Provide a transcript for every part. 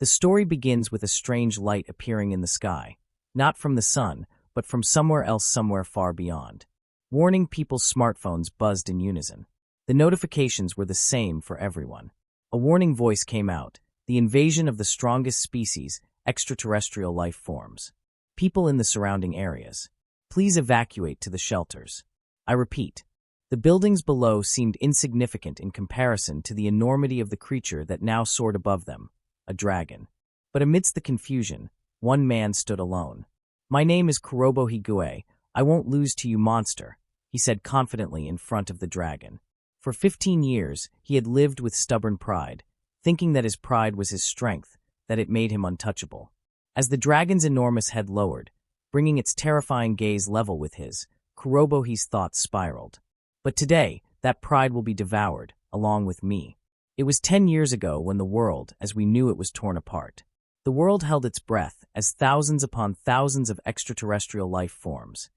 The story begins with a strange light appearing in the sky, not from the sun, but from somewhere else, somewhere far beyond. Warning people's smartphones buzzed in unison. The notifications were the same for everyone. A warning voice came out: the invasion of the strongest species, extraterrestrial life forms. People in the surrounding areas, please evacuate to the shelters. I repeat, the buildings below seemed insignificant in comparison to the enormity of the creature that now soared above them, a dragon. But amidst the confusion, one man stood alone. My name is Kobo Higuchi. I won't lose to you, monster, he said confidently in front of the dragon. For 15 years, he had lived with stubborn pride, thinking that his pride was his strength, that it made him untouchable. As the dragon's enormous head lowered, bringing its terrifying gaze level with his, Kurobohi's thoughts spiraled. But today, that pride will be devoured, along with me. It was 10 years ago when the world, as we knew it, was torn apart. The world held its breath as thousands upon thousands of extraterrestrial life forms,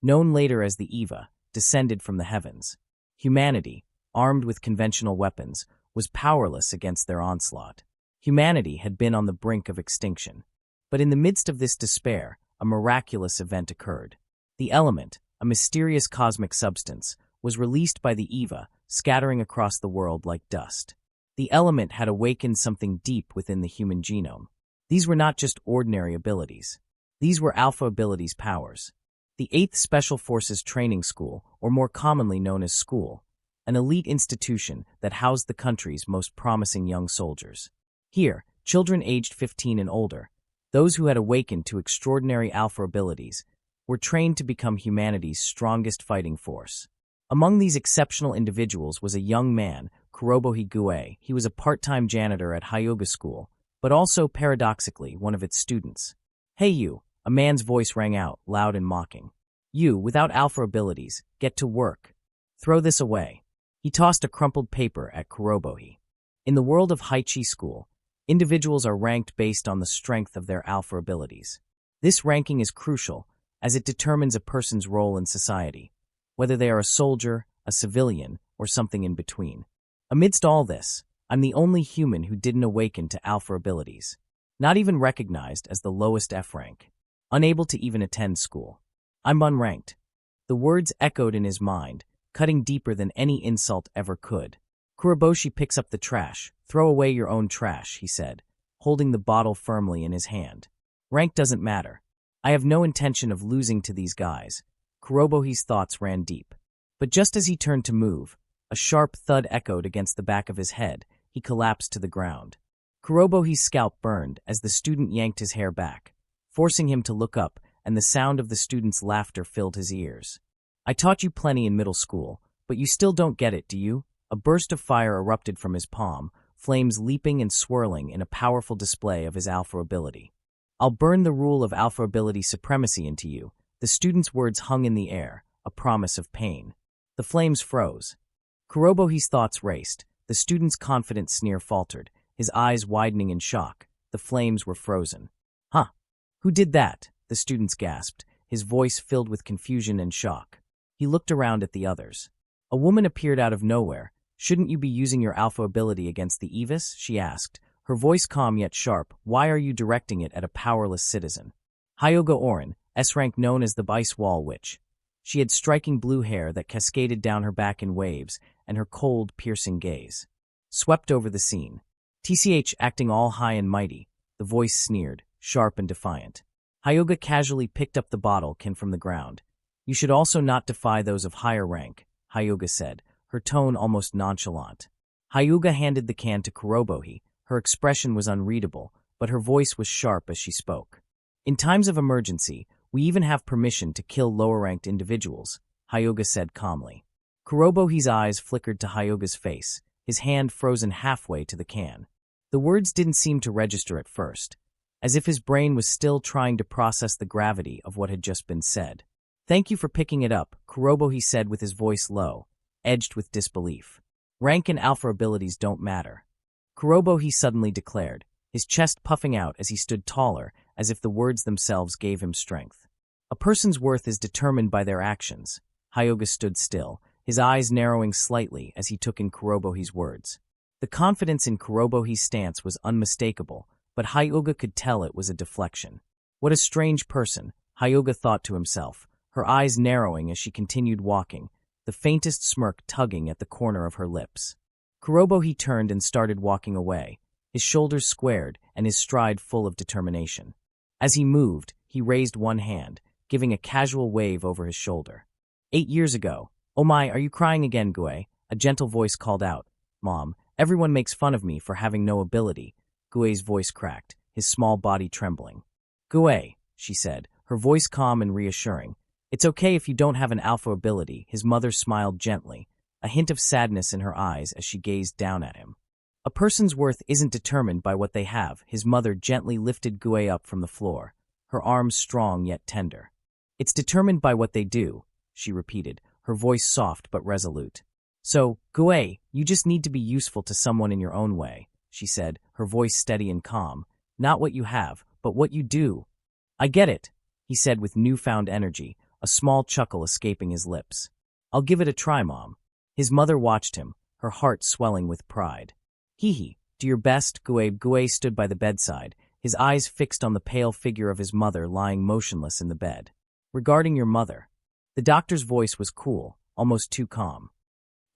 known later as the Eva, descended from the heavens. Humanity, armed with conventional weapons, was powerless against their onslaught. Humanity had been on the brink of extinction. But in the midst of this despair, a miraculous event occurred. The element, a mysterious cosmic substance, was released by the Eva, scattering across the world like dust. The element had awakened something deep within the human genome. These were not just ordinary abilities. These were Alpha Abilities powers. The 8th Special Forces Training School, or more commonly known as School, an elite institution that housed the country's most promising young soldiers. Here, children aged 15 and older, those who had awakened to extraordinary Alpha Abilities, were trained to become humanity's strongest fighting force. Among these exceptional individuals was a young man, Kobo Higuchi. He was a part-time janitor at Hyoga School, but also, paradoxically, one of its students. Hey you, a man's voice rang out, loud and mocking. You, without Alpha Abilities, get to work. Throw this away. He tossed a crumpled paper at Kurobohi. In the world of Haichi School, individuals are ranked based on the strength of their Alpha Abilities. This ranking is crucial, as it determines a person's role in society, whether they are a soldier, a civilian, or something in between. Amidst all this, I'm the only human who didn't awaken to Alpha Abilities, not even recognized as the lowest F rank, unable to even attend school. I'm unranked. The words echoed in his mind, cutting deeper than any insult ever could. Kuroboshi picks up the trash. Throw away your own trash, he said, holding the bottle firmly in his hand. Rank doesn't matter. I have no intention of losing to these guys. Kurobohi's thoughts ran deep. But just as he turned to move, a sharp thud echoed against the back of his head. He collapsed to the ground. Kurobohi's scalp burned as the student yanked his hair back, forcing him to look up, and the sound of the student's laughter filled his ears. I taught you plenty in middle school, but you still don't get it, do you? A burst of fire erupted from his palm, flames leaping and swirling in a powerful display of his Alpha Ability. I'll burn the rule of Alpha Ability supremacy into you. The student's words hung in the air, a promise of pain. The flames froze. Kurobohi's thoughts raced. The student's confident sneer faltered, his eyes widening in shock. The flames were frozen. Huh? Who did that? The student gasped, his voice filled with confusion and shock. He looked around at the others. A woman appeared out of nowhere. Shouldn't you be using your Alpha Ability against the Evis? She asked, her voice calm yet sharp. Why are you directing it at a powerless citizen? Hyoga Orin, S-rank known as the Ice Wall Witch. She had striking blue hair that cascaded down her back in waves, and her cold, piercing gaze swept over the scene. TCH acting all high and mighty, the voice sneered, sharp and defiant. Hyoga casually picked up the bottle can from the ground. You should also not defy those of higher rank, Hyoga said, her tone almost nonchalant. Hyoga handed the can to Kurobohi. Her expression was unreadable, but her voice was sharp as she spoke. In times of emergency, we even have permission to kill lower-ranked individuals, Hyoga said calmly. Kurobohi's eyes flickered to Hyoga's face, his hand frozen halfway to the can. The words didn't seem to register at first, as if his brain was still trying to process the gravity of what had just been said. Thank you for picking it up, Kurobohi said with his voice low, edged with disbelief. Rank and Alpha Abilities don't matter. Kurobohi suddenly declared, his chest puffing out as he stood taller, as if the words themselves gave him strength. A person's worth is determined by their actions. Hyoga stood still, his eyes narrowing slightly as he took in Kurobohi's words. The confidence in Kurobohi's stance was unmistakable, but Hyuga could tell it was a deflection. What a strange person, Hyuga thought to himself, her eyes narrowing as she continued walking, the faintest smirk tugging at the corner of her lips. Kurobo he turned and started walking away, his shoulders squared and his stride full of determination. As he moved, he raised one hand, giving a casual wave over his shoulder. 8 years ago. Oh my, are you crying again, Gue? A gentle voice called out. Mom, everyone makes fun of me for having no ability. Gue's voice cracked, his small body trembling. Gue, she said, her voice calm and reassuring. It's okay if you don't have an alpha ability, his mother smiled gently, a hint of sadness in her eyes as she gazed down at him. A person's worth isn't determined by what they have, his mother gently lifted Gue up from the floor, her arms strong yet tender. It's determined by what they do, she repeated, her voice soft but resolute. So, Gue, you just need to be useful to someone in your own way, she said, her voice steady and calm. Not what you have, but what you do. I get it, he said with newfound energy, a small chuckle escaping his lips. I'll give it a try, Mom. His mother watched him, her heart swelling with pride. Hee, do your best, Gue. Gue stood by the bedside, his eyes fixed on the pale figure of his mother lying motionless in the bed. Regarding your mother. The doctor's voice was cool, almost too calm.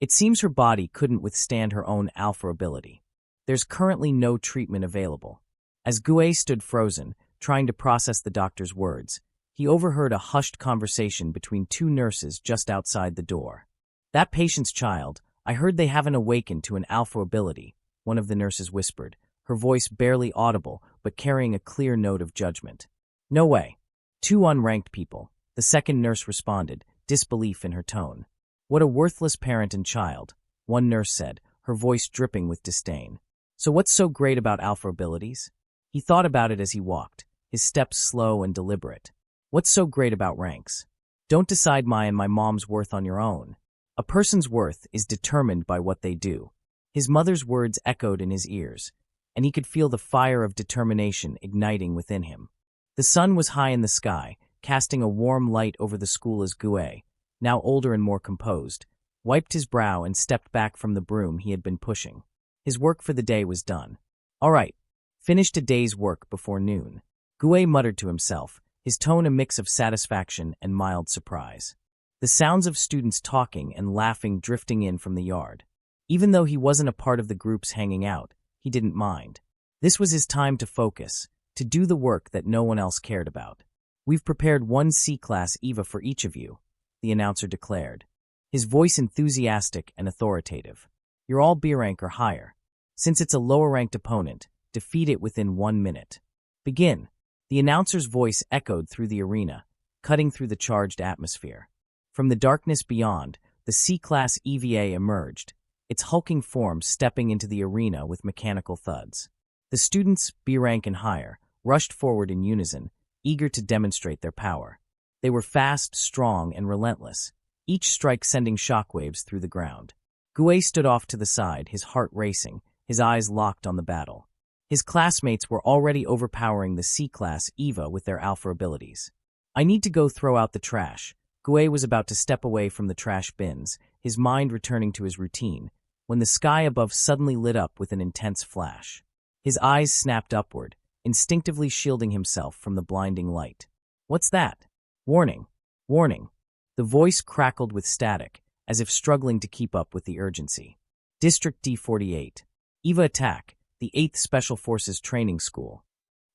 It seems her body couldn't withstand her own alpha ability. There's currently no treatment available. As Gue stood frozen, trying to process the doctor's words, he overheard a hushed conversation between 2 nurses just outside the door. That patient's child, I heard they haven't awakened to an alpha ability, one of the nurses whispered, her voice barely audible but carrying a clear note of judgment. No way. 2 unranked people, the second nurse responded, disbelief in her tone. What a worthless parent and child, one nurse said, her voice dripping with disdain. So what's so great about alpha abilities? He thought about it as he walked, his steps slow and deliberate. What's so great about ranks? Don't decide my and my mom's worth on your own. A person's worth is determined by what they do. His mother's words echoed in his ears, and he could feel the fire of determination igniting within him. The sun was high in the sky, casting a warm light over the school as Gue, now older and more composed, wiped his brow and stepped back from the broom he had been pushing. His work for the day was done. All right, finished a day's work before noon. Gue muttered to himself, his tone a mix of satisfaction and mild surprise. The sounds of students talking and laughing drifting in from the yard. Even though he wasn't a part of the groups hanging out, he didn't mind. This was his time to focus, to do the work that no one else cared about. We've prepared 1 C-class EVA for each of you, the announcer declared, his voice enthusiastic and authoritative. You're all B rank or higher. Since it's a lower-ranked opponent, defeat it within 1 minute. Begin. The announcer's voice echoed through the arena, cutting through the charged atmosphere. From the darkness beyond, the C-class EVA emerged, its hulking form stepping into the arena with mechanical thuds. The students, B rank and higher, rushed forward in unison, eager to demonstrate their power. They were fast, strong, and relentless, each strike sending shockwaves through the ground. Gue stood off to the side, his heart racing, his eyes locked on the battle. His classmates were already overpowering the C-class EVA with their alpha abilities. I need to go throw out the trash. Gue was about to step away from the trash bins, his mind returning to his routine, when the sky above suddenly lit up with an intense flash. His eyes snapped upward, instinctively shielding himself from the blinding light. What's that? Warning! Warning! The voice crackled with static, as if struggling to keep up with the urgency. District D48. EVA attack, the 8th Special Forces Training School.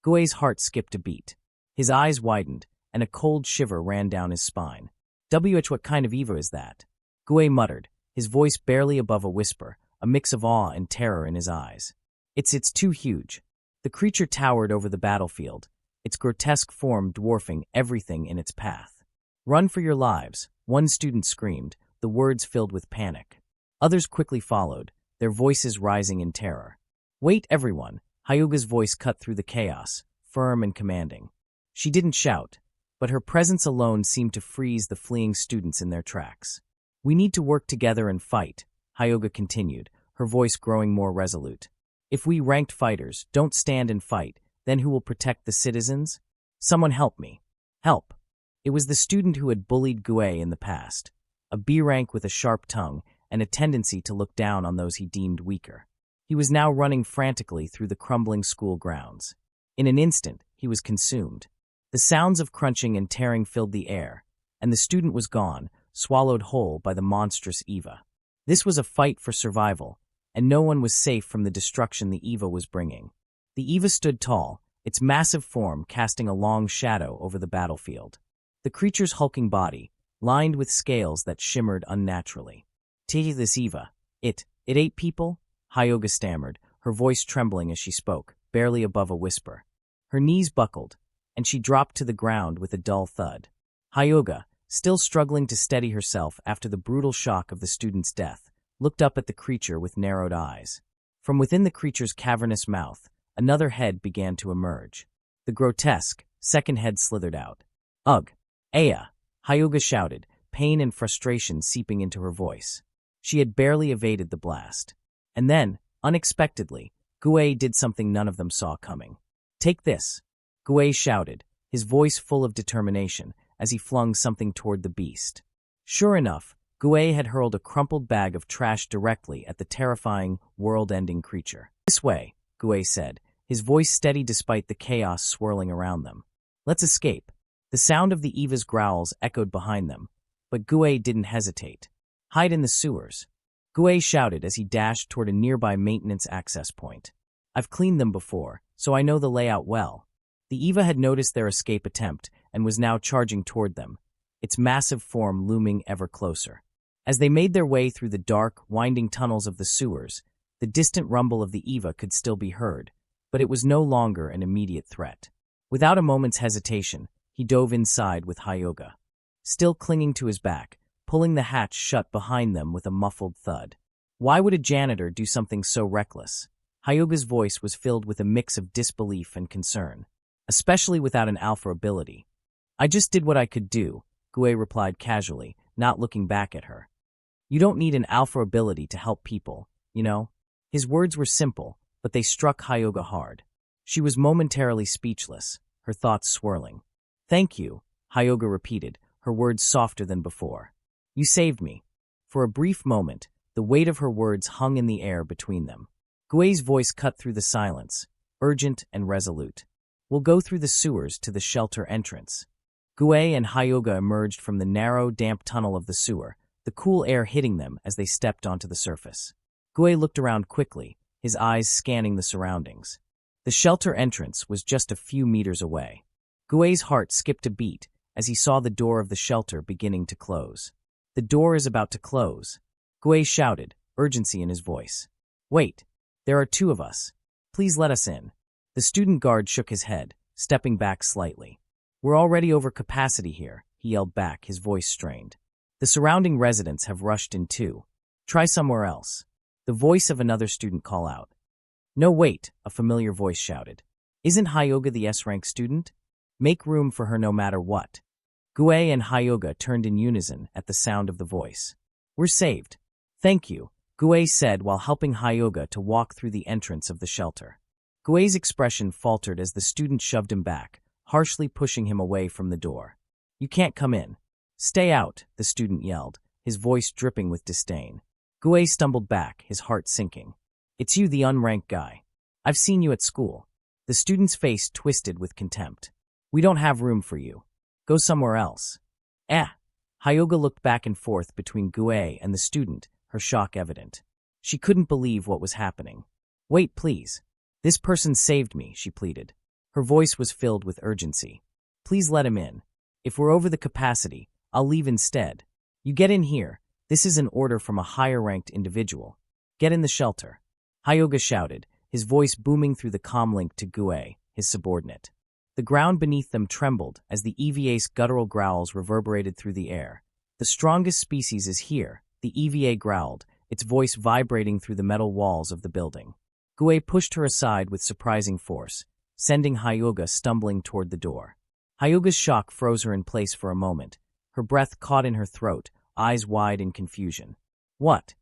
Gue's heart skipped a beat. His eyes widened, and a cold shiver ran down his spine. What kind of EVA is that? Gue muttered, his voice barely above a whisper, a mix of awe and terror in his eyes. It's too huge. The creature towered over the battlefield, its grotesque form dwarfing everything in its path. Run for your lives, one student screamed, the words filled with panic. Others quickly followed, their voices rising in terror. Wait, everyone, Hyuga's voice cut through the chaos, firm and commanding. She didn't shout, but her presence alone seemed to freeze the fleeing students in their tracks. We need to work together and fight, Hyuga continued, her voice growing more resolute. If we ranked fighters don't stand and fight, then who will protect the citizens? Someone help me. Help. It was the student who had bullied Gue in the past, a B rank with a sharp tongue and a tendency to look down on those he deemed weaker. He was now running frantically through the crumbling school grounds. In an instant, he was consumed. The sounds of crunching and tearing filled the air, and the student was gone, swallowed whole by the monstrous Eva. This was a fight for survival, and no one was safe from the destruction the Eva was bringing. The Eva stood tall, its massive form casting a long shadow over the battlefield. The creature's hulking body, lined with scales that shimmered unnaturally. This Eva, it ate people? Hyoga stammered, her voice trembling as she spoke, barely above a whisper. Her knees buckled, and she dropped to the ground with a dull thud. Hyoga, still struggling to steady herself after the brutal shock of the student's death, looked up at the creature with narrowed eyes. From within the creature's cavernous mouth, another head began to emerge. The grotesque, second head slithered out. Ugh! Aya! Hyoga shouted, pain and frustration seeping into her voice. She had barely evaded the blast. And then, unexpectedly, Gue did something none of them saw coming. Take this! Gue shouted, his voice full of determination, as he flung something toward the beast. Sure enough, Gue had hurled a crumpled bag of trash directly at the terrifying, world-ending creature. This way, Gue said, his voice steady despite the chaos swirling around them. Let's escape. The sound of the Eva's growls echoed behind them, but Gue didn't hesitate. Hide in the sewers. Gue shouted as he dashed toward a nearby maintenance access point. I've cleaned them before, so I know the layout well. The Eva had noticed their escape attempt and was now charging toward them, its massive form looming ever closer. As they made their way through the dark, winding tunnels of the sewers, the distant rumble of the Eva could still be heard, but it was no longer an immediate threat. Without a moment's hesitation, he dove inside with Hyoga, still clinging to his back, pulling the hatch shut behind them with a muffled thud. Why would a janitor do something so reckless? Hyoga's voice was filled with a mix of disbelief and concern, especially without an alpha ability. I just did what I could do, Gue replied casually, not looking back at her. You don't need an alpha ability to help people, you know? His words were simple, but they struck Hyoga hard. She was momentarily speechless, her thoughts swirling. Thank you, Hyoga repeated, her words softer than before. You saved me. For a brief moment, the weight of her words hung in the air between them. Gue's voice cut through the silence, urgent and resolute. We'll go through the sewers to the shelter entrance. Gue and Hyoga emerged from the narrow, damp tunnel of the sewer, the cool air hitting them as they stepped onto the surface. Gue looked around quickly, his eyes scanning the surroundings. The shelter entrance was just a few meters away. Gue's heart skipped a beat as he saw the door of the shelter beginning to close. The door is about to close. Gue shouted, urgency in his voice. Wait, there are two of us. Please let us in. The student guard shook his head, stepping back slightly. We're already over capacity here, he yelled back, his voice strained. The surrounding residents have rushed in too. Try somewhere else. The voice of another student called out. No, wait, a familiar voice shouted. Isn't Hyoga the S-rank student? Make room for her no matter what. Gue and Hyoga turned in unison at the sound of the voice. We're saved. Thank you, Gue said while helping Hyoga to walk through the entrance of the shelter. Gue's expression faltered as the student shoved him back, harshly pushing him away from the door. You can't come in. Stay out, the student yelled, his voice dripping with disdain. Gue stumbled back, his heart sinking. It's you, the unranked guy. I've seen you at school. The student's face twisted with contempt. We don't have room for you. Go somewhere else. Hyoga looked back and forth between Gue and the student, her shock evident. She couldn't believe what was happening. Wait, please. This person saved me, she pleaded. Her voice was filled with urgency. Please let him in. If we're over the capacity, I'll leave instead. You get in here. This is an order from a higher-ranked individual. Get in the shelter. Hyoga shouted, his voice booming through the comlink to Gue, his subordinate. The ground beneath them trembled as the EVA's guttural growls reverberated through the air. The strongest species is here, the EVA growled, its voice vibrating through the metal walls of the building. Gue pushed her aside with surprising force, sending Hyoga stumbling toward the door. Hyoga's shock froze her in place for a moment, her breath caught in her throat, eyes wide in confusion. What?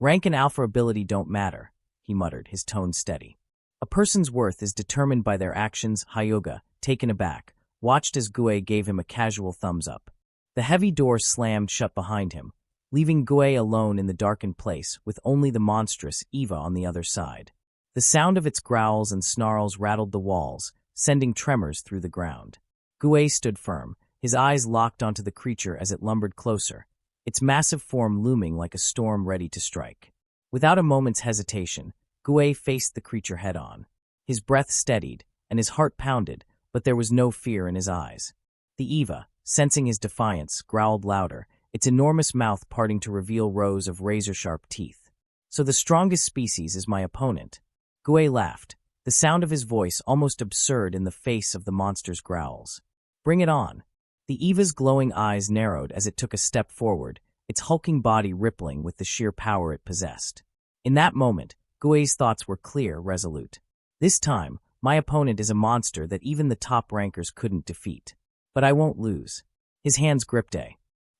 Rank and alpha ability don't matter, he muttered, his tone steady. A person's worth is determined by their actions. Hyoga, taken aback, watched as Gue gave him a casual thumbs up. The heavy door slammed shut behind him, leaving Gue alone in the darkened place with only the monstrous Eva on the other side. The sound of its growls and snarls rattled the walls, sending tremors through the ground. Gue stood firm, his eyes locked onto the creature as it lumbered closer, its massive form looming like a storm ready to strike. Without a moment's hesitation, Gue faced the creature head-on. His breath steadied, and his heart pounded, but there was no fear in his eyes. The Eva, sensing his defiance, growled louder, its enormous mouth parting to reveal rows of razor-sharp teeth. "So the strongest species is my opponent." Gue laughed, the sound of his voice almost absurd in the face of the monster's growls. "Bring it on." The Eva's glowing eyes narrowed as it took a step forward, its hulking body rippling with the sheer power it possessed. In that moment, Gue's thoughts were clear, resolute. "This time, my opponent is a monster that even the top rankers couldn't defeat. But I won't lose." His hands gripped a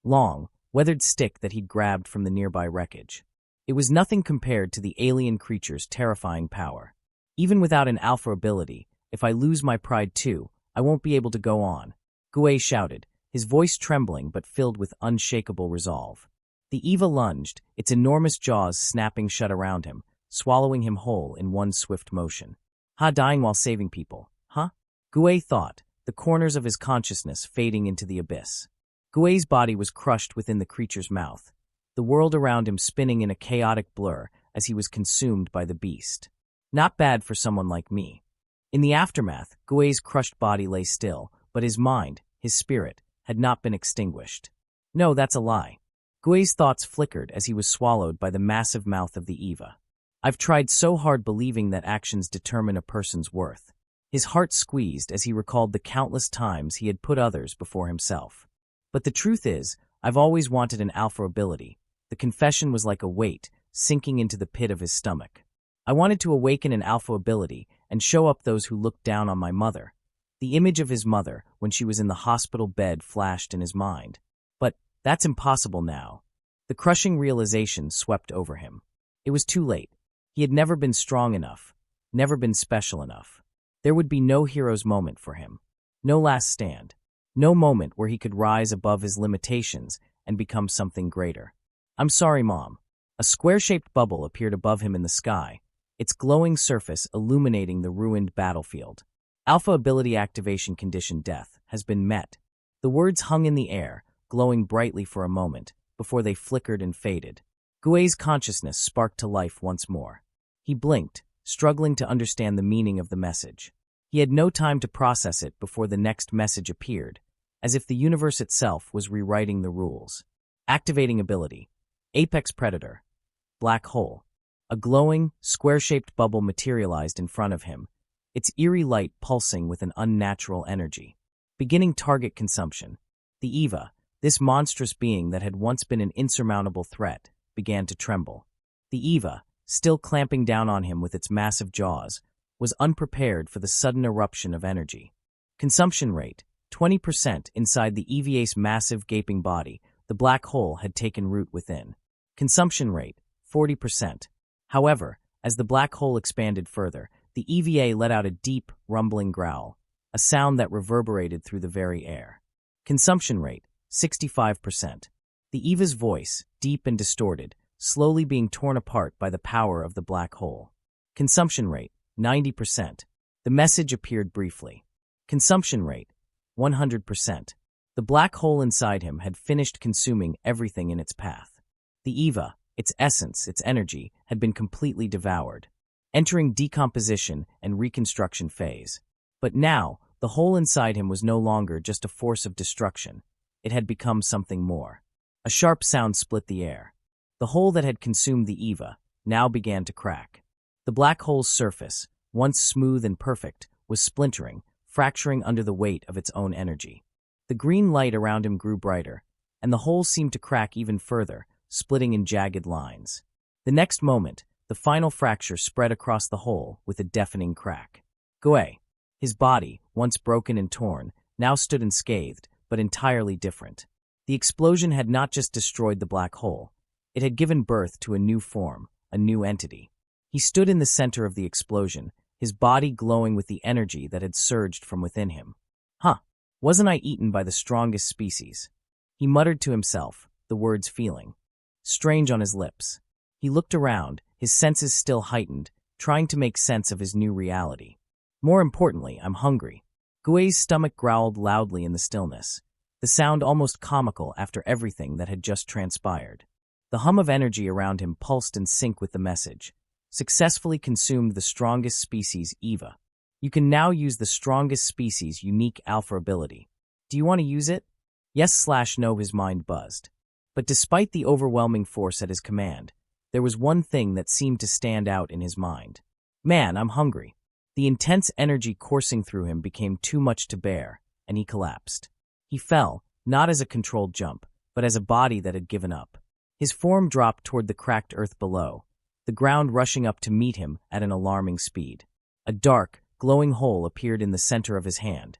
long, weathered stick that he'd grabbed from the nearby wreckage. It was nothing compared to the alien creature's terrifying power. "Even without an alpha ability, if I lose my pride too, I won't be able to go on," Gue shouted, his voice trembling but filled with unshakable resolve. The Eva lunged, its enormous jaws snapping shut around him, swallowing him whole in one swift motion. Dying while saving people, huh? Gue thought, the corners of his consciousness fading into the abyss. Gue's body was crushed within the creature's mouth, the world around him spinning in a chaotic blur as he was consumed by the beast. Not bad for someone like me. In the aftermath, Gue's crushed body lay still, but his mind, his spirit, had not been extinguished. No, that's a lie. Gue's thoughts flickered as he was swallowed by the massive mouth of the Eva. I've tried so hard believing that actions determine a person's worth. His heart squeezed as he recalled the countless times he had put others before himself. But the truth is, I've always wanted an alpha ability. The confession was like a weight, sinking into the pit of his stomach. I wanted to awaken an alpha ability and show up those who looked down on my mother. The image of his mother, when she was in the hospital bed, flashed in his mind. But that's impossible now. The crushing realization swept over him. It was too late. He had never been strong enough, never been special enough. There would be no hero's moment for him. No last stand. No moment where he could rise above his limitations and become something greater. "I'm sorry, Mom." A square-shaped bubble appeared above him in the sky, its glowing surface illuminating the ruined battlefield. "Alpha ability activation condition death has been met." The words hung in the air, glowing brightly for a moment, before they flickered and faded. Gue's consciousness sparked to life once more. He blinked, struggling to understand the meaning of the message. He had no time to process it before the next message appeared, as if the universe itself was rewriting the rules. Activating ability. Apex Predator. Black hole. A glowing, square-shaped bubble materialized in front of him, its eerie light pulsing with an unnatural energy. Beginning target consumption. The Eva, this monstrous being that had once been an insurmountable threat, began to tremble. The Eva, still clamping down on him with its massive jaws, was unprepared for the sudden eruption of energy. Consumption rate, 20% inside the EVA's massive gaping body. The black hole had taken root within. Consumption rate, 40%. However, as the black hole expanded further, the EVA let out a deep, rumbling growl, a sound that reverberated through the very air. Consumption rate, 65%. The Eva's voice, deep and distorted, slowly being torn apart by the power of the black hole. Consumption rate, 90%. The message appeared briefly. Consumption rate, 100%. The black hole inside him had finished consuming everything in its path. The Eva, its essence, its energy, had been completely devoured, entering decomposition and reconstruction phase. But now, the hole inside him was no longer just a force of destruction. It had become something more. A sharp sound split the air. The hole that had consumed the Eva now began to crack. The black hole's surface, once smooth and perfect, was splintering, fracturing under the weight of its own energy. The green light around him grew brighter, and the hole seemed to crack even further, splitting in jagged lines. The next moment, the final fracture spread across the hole with a deafening crack. Gue, his body, once broken and torn, now stood unscathed, but entirely different. The explosion had not just destroyed the black hole. It had given birth to a new form, a new entity. He stood in the center of the explosion, his body glowing with the energy that had surged from within him. Wasn't I eaten by the strongest species? He muttered to himself, the words feeling. strange on his lips. He looked around, his senses still heightened, trying to make sense of his new reality. More importantly, I'm hungry. Gui's stomach growled loudly in the stillness, the sound almost comical after everything that had just transpired. The hum of energy around him pulsed in sync with the message. Successfully consumed the strongest species, Eva. You can now use the strongest species' unique alpha ability. Do you want to use it? Yes/no, his mind buzzed. But despite the overwhelming force at his command, there was one thing that seemed to stand out in his mind. Man, I'm hungry. The intense energy coursing through him became too much to bear, and he collapsed. He fell, not as a controlled jump, but as a body that had given up. His form dropped toward the cracked earth below, the ground rushing up to meet him at an alarming speed. A dark, glowing hole appeared in the center of his hand,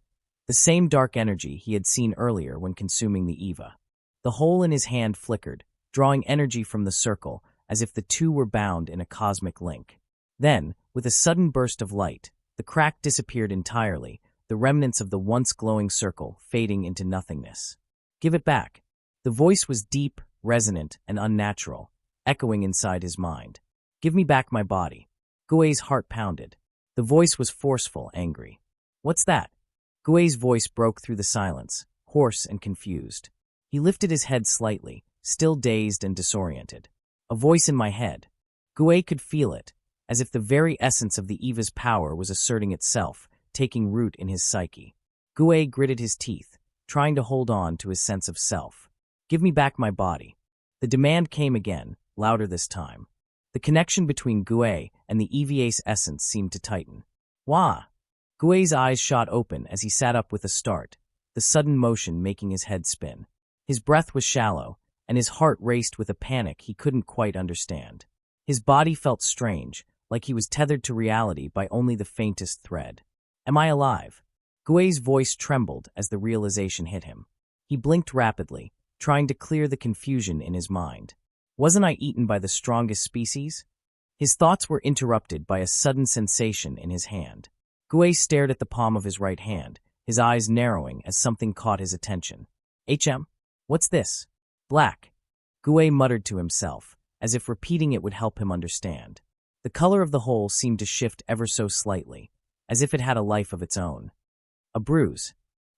the same dark energy he had seen earlier when consuming the Eva. The hole in his hand flickered, drawing energy from the circle, as if the two were bound in a cosmic link. Then, with a sudden burst of light, the crack disappeared entirely, the remnants of the once glowing circle fading into nothingness. Give it back. The voice was deep, resonant, and unnatural, echoing inside his mind. Give me back my body. Gui's heart pounded. The voice was forceful, angry. What's that? Gui's voice broke through the silence, hoarse and confused. He lifted his head slightly, still dazed and disoriented. A voice in my head. Gui could feel it, as if the very essence of the Eva's power was asserting itself, taking root in his psyche. Gui gritted his teeth, trying to hold on to his sense of self. Give me back my body. The demand came again, louder this time. The connection between Gui and the EVA's essence seemed to tighten. Wah! Gui's eyes shot open as he sat up with a start, the sudden motion making his head spin. His breath was shallow, and his heart raced with a panic he couldn't quite understand. His body felt strange, like he was tethered to reality by only the faintest thread. Am I alive? Gui's voice trembled as the realization hit him. He blinked rapidly, trying to clear the confusion in his mind. Wasn't I eaten by the strongest species? His thoughts were interrupted by a sudden sensation in his hand. Gui stared at the palm of his right hand, his eyes narrowing as something caught his attention. What's this? Black. Gui muttered to himself, as if repeating it would help him understand. The color of the hole seemed to shift ever so slightly, as if it had a life of its own. A bruise.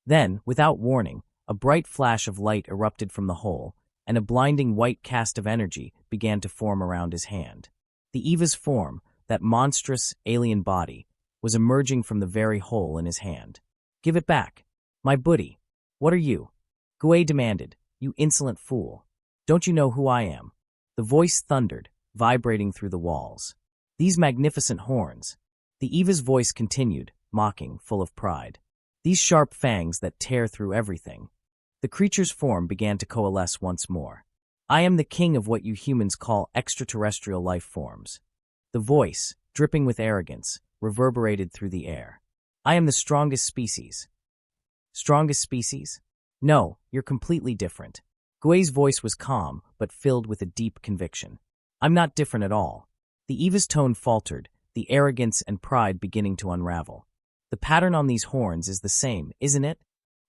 Then, without warning, a bright flash of light erupted from the hole, and a blinding white cast of energy began to form around his hand. The Eva's form, that monstrous, alien body, was emerging from the very hole in his hand. Give it back. My buddy. What are you? Gui demanded. You insolent fool. Don't you know who I am? The voice thundered, vibrating through the walls. These magnificent horns. The Eva's voice continued, mocking, full of pride. These sharp fangs that tear through everything. The creature's form began to coalesce once more. I am the king of what you humans call extraterrestrial life forms. The voice, dripping with arrogance, reverberated through the air. I am the strongest species. Strongest species? No, you're completely different. Gui's voice was calm, but filled with a deep conviction. I'm not different at all. The Eva's tone faltered, the arrogance and pride beginning to unravel. The pattern on these horns is the same, isn't it?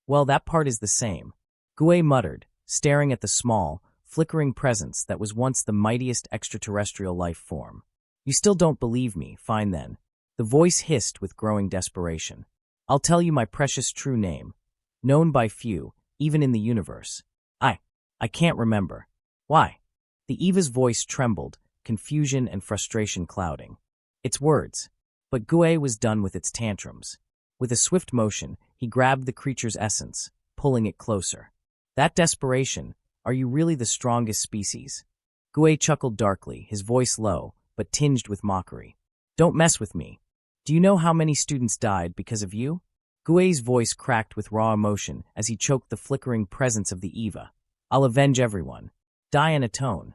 Well, that part is the same. Gui muttered, staring at the small, flickering presence that was once the mightiest extraterrestrial life form. You still don't believe me, fine then. The voice hissed with growing desperation. I'll tell you my precious true name. Known by few, even in the universe. I can't remember. Why? The Eva's voice trembled, confusion and frustration clouding. Its words. But Gui was done with its tantrums. With a swift motion, he grabbed the creature's essence, pulling it closer. That desperation, are you really the strongest species? Gui chuckled darkly, his voice low, but tinged with mockery. Don't mess with me. Do you know how many students died because of you? Gui's voice cracked with raw emotion as he choked the flickering presence of the Eva. I'll avenge everyone. Die and atone.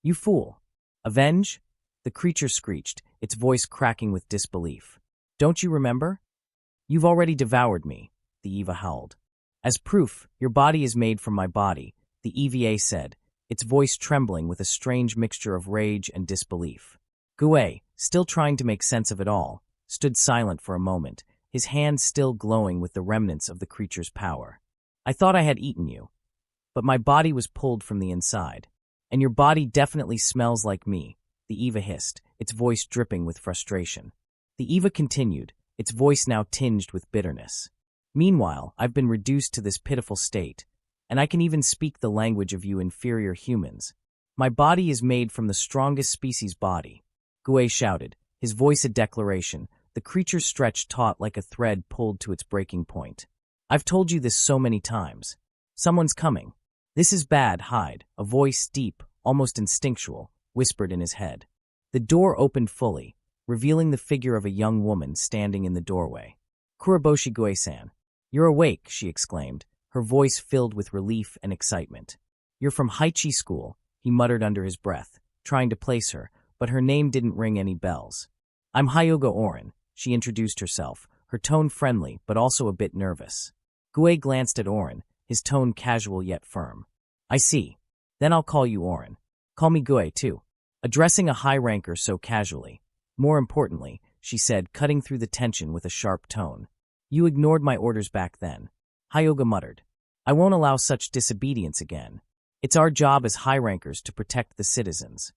You fool. Avenge? The creature screeched, its voice cracking with disbelief. Don't you remember? You've already devoured me, the Eva howled. As proof, your body is made from my body, the EVA said, its voice trembling with a strange mixture of rage and disbelief. Gui, still trying to make sense of it all, stood silent for a moment, his hand still glowing with the remnants of the creature's power. I thought I had eaten you, but my body was pulled from the inside. And your body definitely smells like me, the Eva hissed, its voice dripping with frustration. The Eva continued, its voice now tinged with bitterness. Meanwhile, I've been reduced to this pitiful state, and I can even speak the language of you inferior humans. My body is made from the strongest species' body. Gue shouted, his voice a declaration, the creature stretched taut like a thread pulled to its breaking point. I've told you this so many times. Someone's coming. This is bad, hide, a voice deep, almost instinctual, whispered in his head. The door opened fully, revealing the figure of a young woman standing in the doorway. Kuroboshi Gue-san. You're awake, she exclaimed, her voice filled with relief and excitement. You're from Haichi School, he muttered under his breath, trying to place her, but her name didn't ring any bells. I'm Hyoga Oren, she introduced herself, her tone friendly but also a bit nervous. Gue glanced at Oren, his tone casual yet firm. I see. Then I'll call you Oren. Call me Gue, too. Addressing a high ranker so casually. More importantly, she said, cutting through the tension with a sharp tone. You ignored my orders back then. Hyoga muttered. I won't allow such disobedience again. It's our job as high rankers to protect the citizens.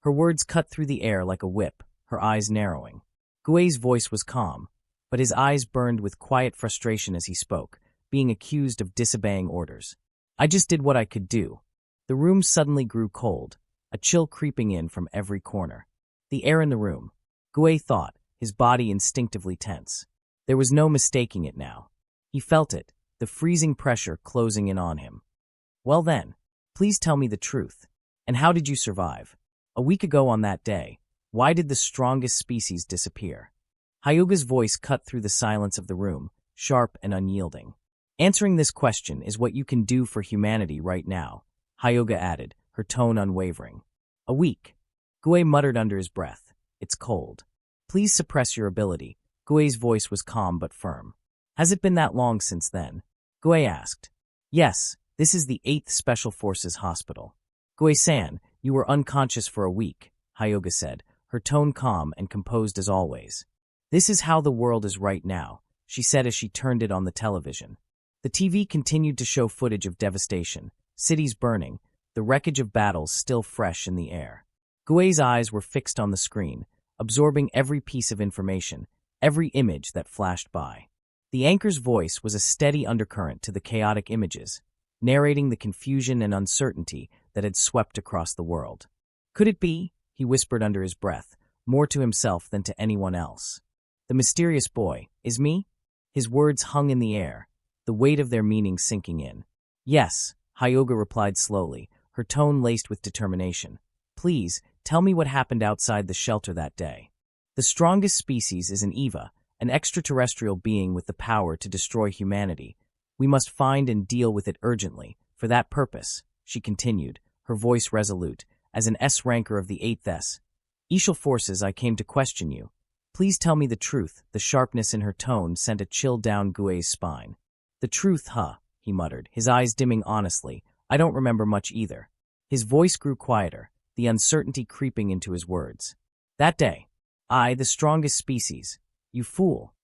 Her words cut through the air like a whip, her eyes narrowing. Gue's voice was calm, but his eyes burned with quiet frustration as he spoke, being accused of disobeying orders. I just did what I could do. The room suddenly grew cold, a chill creeping in from every corner. The air in the room, Gue thought, his body instinctively tense. There was no mistaking it now. He felt it, the freezing pressure closing in on him. Well then, please tell me the truth. And how did you survive? A week ago on that day, why did the strongest species disappear? Hyuga's voice cut through the silence of the room, sharp and unyielding. Answering this question is what you can do for humanity right now, Hyuga added, her tone unwavering. A week. Gue muttered under his breath. It's cold. Please suppress your ability. Gue's voice was calm but firm. Has it been that long since then? Gue asked. Yes, this is the 8th Special Forces Hospital. Gue-san, you were unconscious for a week, Hyuga said, her tone calm and composed as always. This is how the world is right now, she said as she turned it on the television. The TV continued to show footage of devastation, cities burning, the wreckage of battles still fresh in the air. Gue's eyes were fixed on the screen, absorbing every piece of information, every image that flashed by. The anchor's voice was a steady undercurrent to the chaotic images, narrating the confusion and uncertainty that had swept across the world. Could it be, he whispered under his breath, more to himself than to anyone else. The mysterious boy, is me? His words hung in the air, the weight of their meaning sinking in. Yes, Hyuga replied slowly, her tone laced with determination. Please, tell me what happened outside the shelter that day. The strongest species is an Eva, an extraterrestrial being with the power to destroy humanity. We must find and deal with it urgently. For that purpose, she continued, her voice resolute, as an S-ranker of the 8th Special Forces, I came to question you. Please tell me the truth. The sharpness in her tone sent a chill down Gue's spine. The truth, huh? He muttered, his eyes dimming honestly. I don't remember much either. His voice grew quieter, the uncertainty creeping into his words. That day, I, the strongest species. You fool.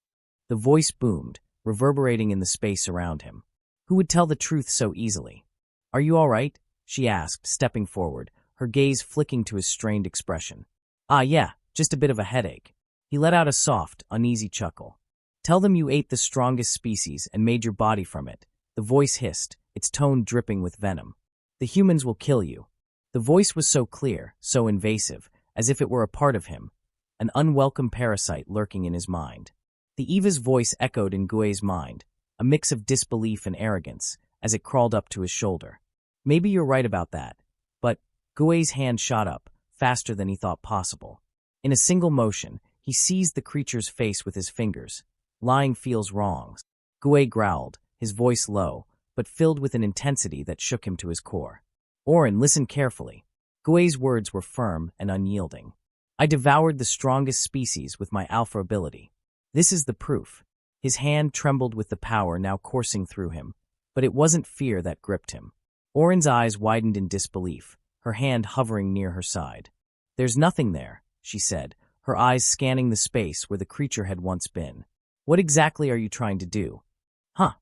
The voice boomed, reverberating in the space around him. Who would tell the truth so easily? Are you all right? She asked, stepping forward, her gaze flicking to his strained expression. Yeah, just a bit of a headache. He let out a soft, uneasy chuckle. Tell them you ate the strongest species and made your body from it. The voice hissed, its tone dripping with venom. The humans will kill you. The voice was so clear, so invasive, as if it were a part of him, an unwelcome parasite lurking in his mind. The Eva's voice echoed in Gue's mind, a mix of disbelief and arrogance, as it crawled up to his shoulder. Maybe you're right about that, but Gue's hand shot up, faster than he thought possible. In a single motion, he seized the creature's face with his fingers. Lying feels wrong. Gue growled, his voice low, but filled with an intensity that shook him to his core. Oren, listen carefully. Gue's words were firm and unyielding. I devoured the strongest species with my alpha ability. This is the proof. His hand trembled with the power now coursing through him, but it wasn't fear that gripped him. Oren's eyes widened in disbelief, her hand hovering near her side. There's nothing there, she said, her eyes scanning the space where the creature had once been. What exactly are you trying to do? Huh?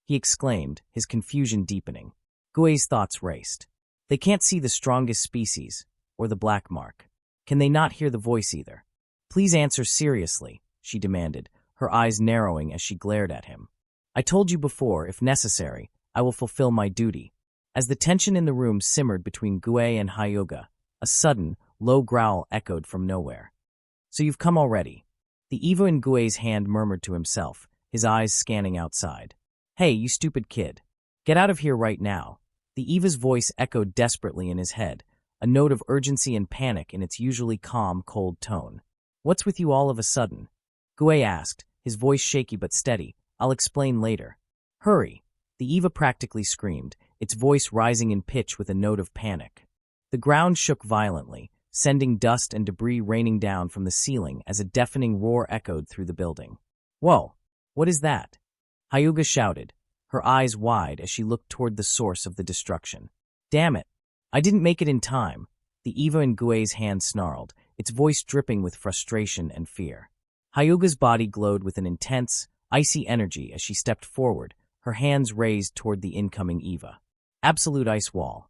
He exclaimed, his confusion deepening. Gue's thoughts raced. They can't see the strongest species, or the black mark. Can they not hear the voice either? Please answer seriously, she demanded, her eyes narrowing as she glared at him. I told you before, if necessary, I will fulfill my duty. As the tension in the room simmered between Gue and Hyuga, a sudden, low growl echoed from nowhere. So you've come already. The Eva in Gue's hand murmured to himself, his eyes scanning outside. Hey, you stupid kid. Get out of here right now. The Eva's voice echoed desperately in his head, a note of urgency and panic in its usually calm, cold tone. What's with you all of a sudden? Gue asked, his voice shaky but steady. I'll explain later. Hurry. The Eva practically screamed, its voice rising in pitch with a note of panic. The ground shook violently, sending dust and debris raining down from the ceiling as a deafening roar echoed through the building. Whoa! What is that? Hyuga shouted, her eyes wide as she looked toward the source of the destruction. Damn it! I didn't make it in time. The Eva in Gue's hand snarled, its voice dripping with frustration and fear. Hyuga's body glowed with an intense, icy energy as she stepped forward, her hands raised toward the incoming Eva. Absolute ice wall.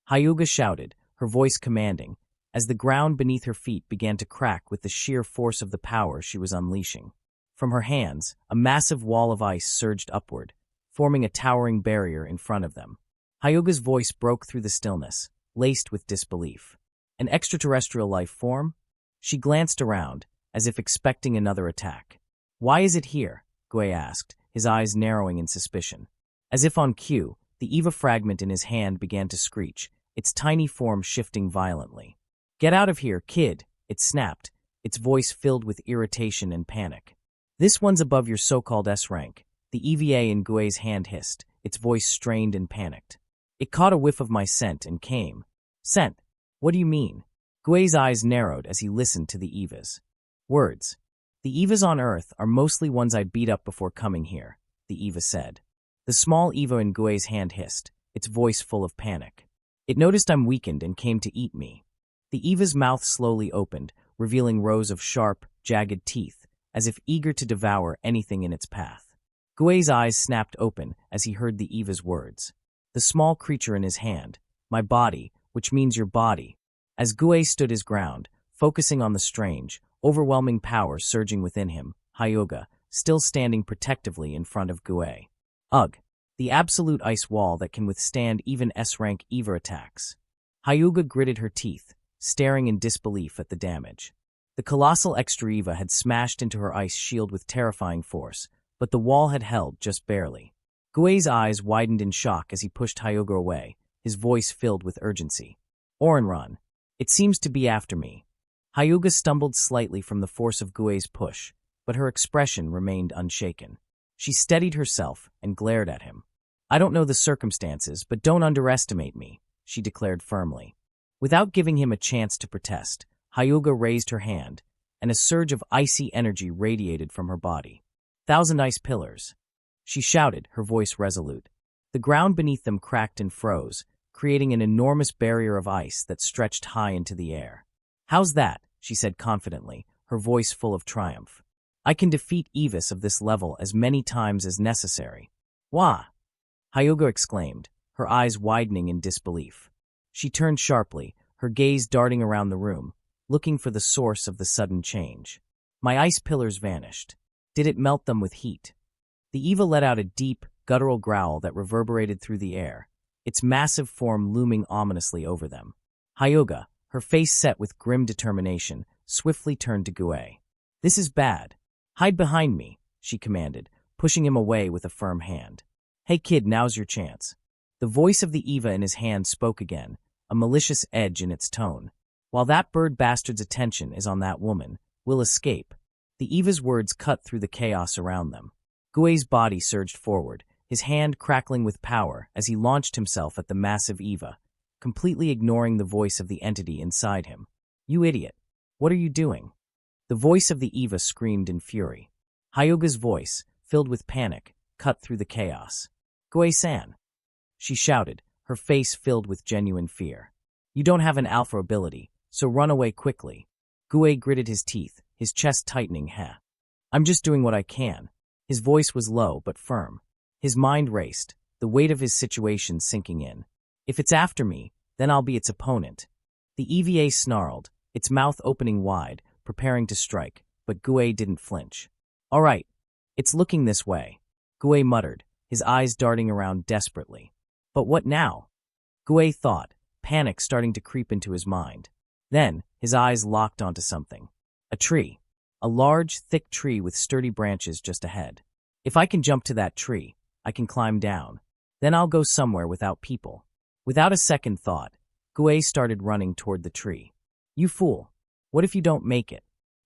Hyuga shouted, her voice commanding, as the ground beneath her feet began to crack with the sheer force of the power she was unleashing. From her hands, a massive wall of ice surged upward, forming a towering barrier in front of them. Hyuga's voice broke through the stillness, laced with disbelief. An extraterrestrial life form? She glanced around, as if expecting another attack. Why is it here? Gue asked, his eyes narrowing in suspicion. As if on cue, the Eva fragment in his hand began to screech, its tiny form shifting violently. Get out of here, kid, it snapped, its voice filled with irritation and panic. This one's above your so-called S rank, the EVA in Gue's hand hissed, its voice strained and panicked. It caught a whiff of my scent and came. Scent? What do you mean? Gue's eyes narrowed as he listened to the Evas. Words. The Evas on Earth are mostly ones I beat up before coming here, the Eva said. The small Eva in Gue's hand hissed, its voice full of panic. It noticed I'm weakened and came to eat me. The Eva's mouth slowly opened, revealing rows of sharp, jagged teeth, as if eager to devour anything in its path. Gue's eyes snapped open as he heard the Eva's words. The small creature in his hand, my body, which means your body. As Gue stood his ground, focusing on the strange, overwhelming power surging within him, Hyuga, still standing protectively in front of Gue. Ugh, the absolute ice wall that can withstand even S-rank Eva attacks. Hyuga gritted her teeth, staring in disbelief at the damage. The colossal extra Eva had smashed into her ice shield with terrifying force, but the wall had held just barely. Gue's eyes widened in shock as he pushed Hyuga away, his voice filled with urgency. Run. It seems to be after me. Hyuga stumbled slightly from the force of Gue's push, but her expression remained unshaken. She steadied herself and glared at him. I don't know the circumstances, but don't underestimate me, she declared firmly. Without giving him a chance to protest, Hyuga raised her hand, and a surge of icy energy radiated from her body. 1,000 ice pillars. She shouted, her voice resolute. The ground beneath them cracked and froze, creating an enormous barrier of ice that stretched high into the air. How's that? She said confidently, her voice full of triumph. I can defeat Evis of this level as many times as necessary. Wah! Hyuga exclaimed, her eyes widening in disbelief. She turned sharply, her gaze darting around the room, looking for the source of the sudden change. My ice pillars vanished. Did it melt them with heat? The Eva let out a deep, guttural growl that reverberated through the air, its massive form looming ominously over them. Hyuga, her face set with grim determination, swiftly turned to Gue. This is bad. Hide behind me, she commanded, pushing him away with a firm hand. Hey kid, now's your chance. The voice of the Eva in his hand spoke again, a malicious edge in its tone. While that bird bastard's attention is on that woman, we'll escape. The Eva's words cut through the chaos around them. Gue's body surged forward, his hand crackling with power as he launched himself at the massive Eva, completely ignoring the voice of the entity inside him. You idiot. What are you doing? The voice of the Eva screamed in fury. Hyuga's voice, filled with panic, cut through the chaos. Gue-san! She shouted, her face filled with genuine fear. You don't have an alpha ability, so run away quickly. Gue gritted his teeth, his chest tightening. I'm just doing what I can. His voice was low but firm. His mind raced, the weight of his situation sinking in. If it's after me, Then I'll be its opponent. The EVA snarled, its mouth opening wide, preparing to strike, but Gue didn't flinch. All right, it's looking this way, Gue muttered, his eyes darting around desperately. But what now? Gue thought, panic starting to creep into his mind. Then, his eyes locked onto something. A tree. A large, thick tree with sturdy branches just ahead. If I can jump to that tree, I can climb down. Then I'll go somewhere without people. Without a second thought, Gue started running toward the tree. You fool. What if you don't make it?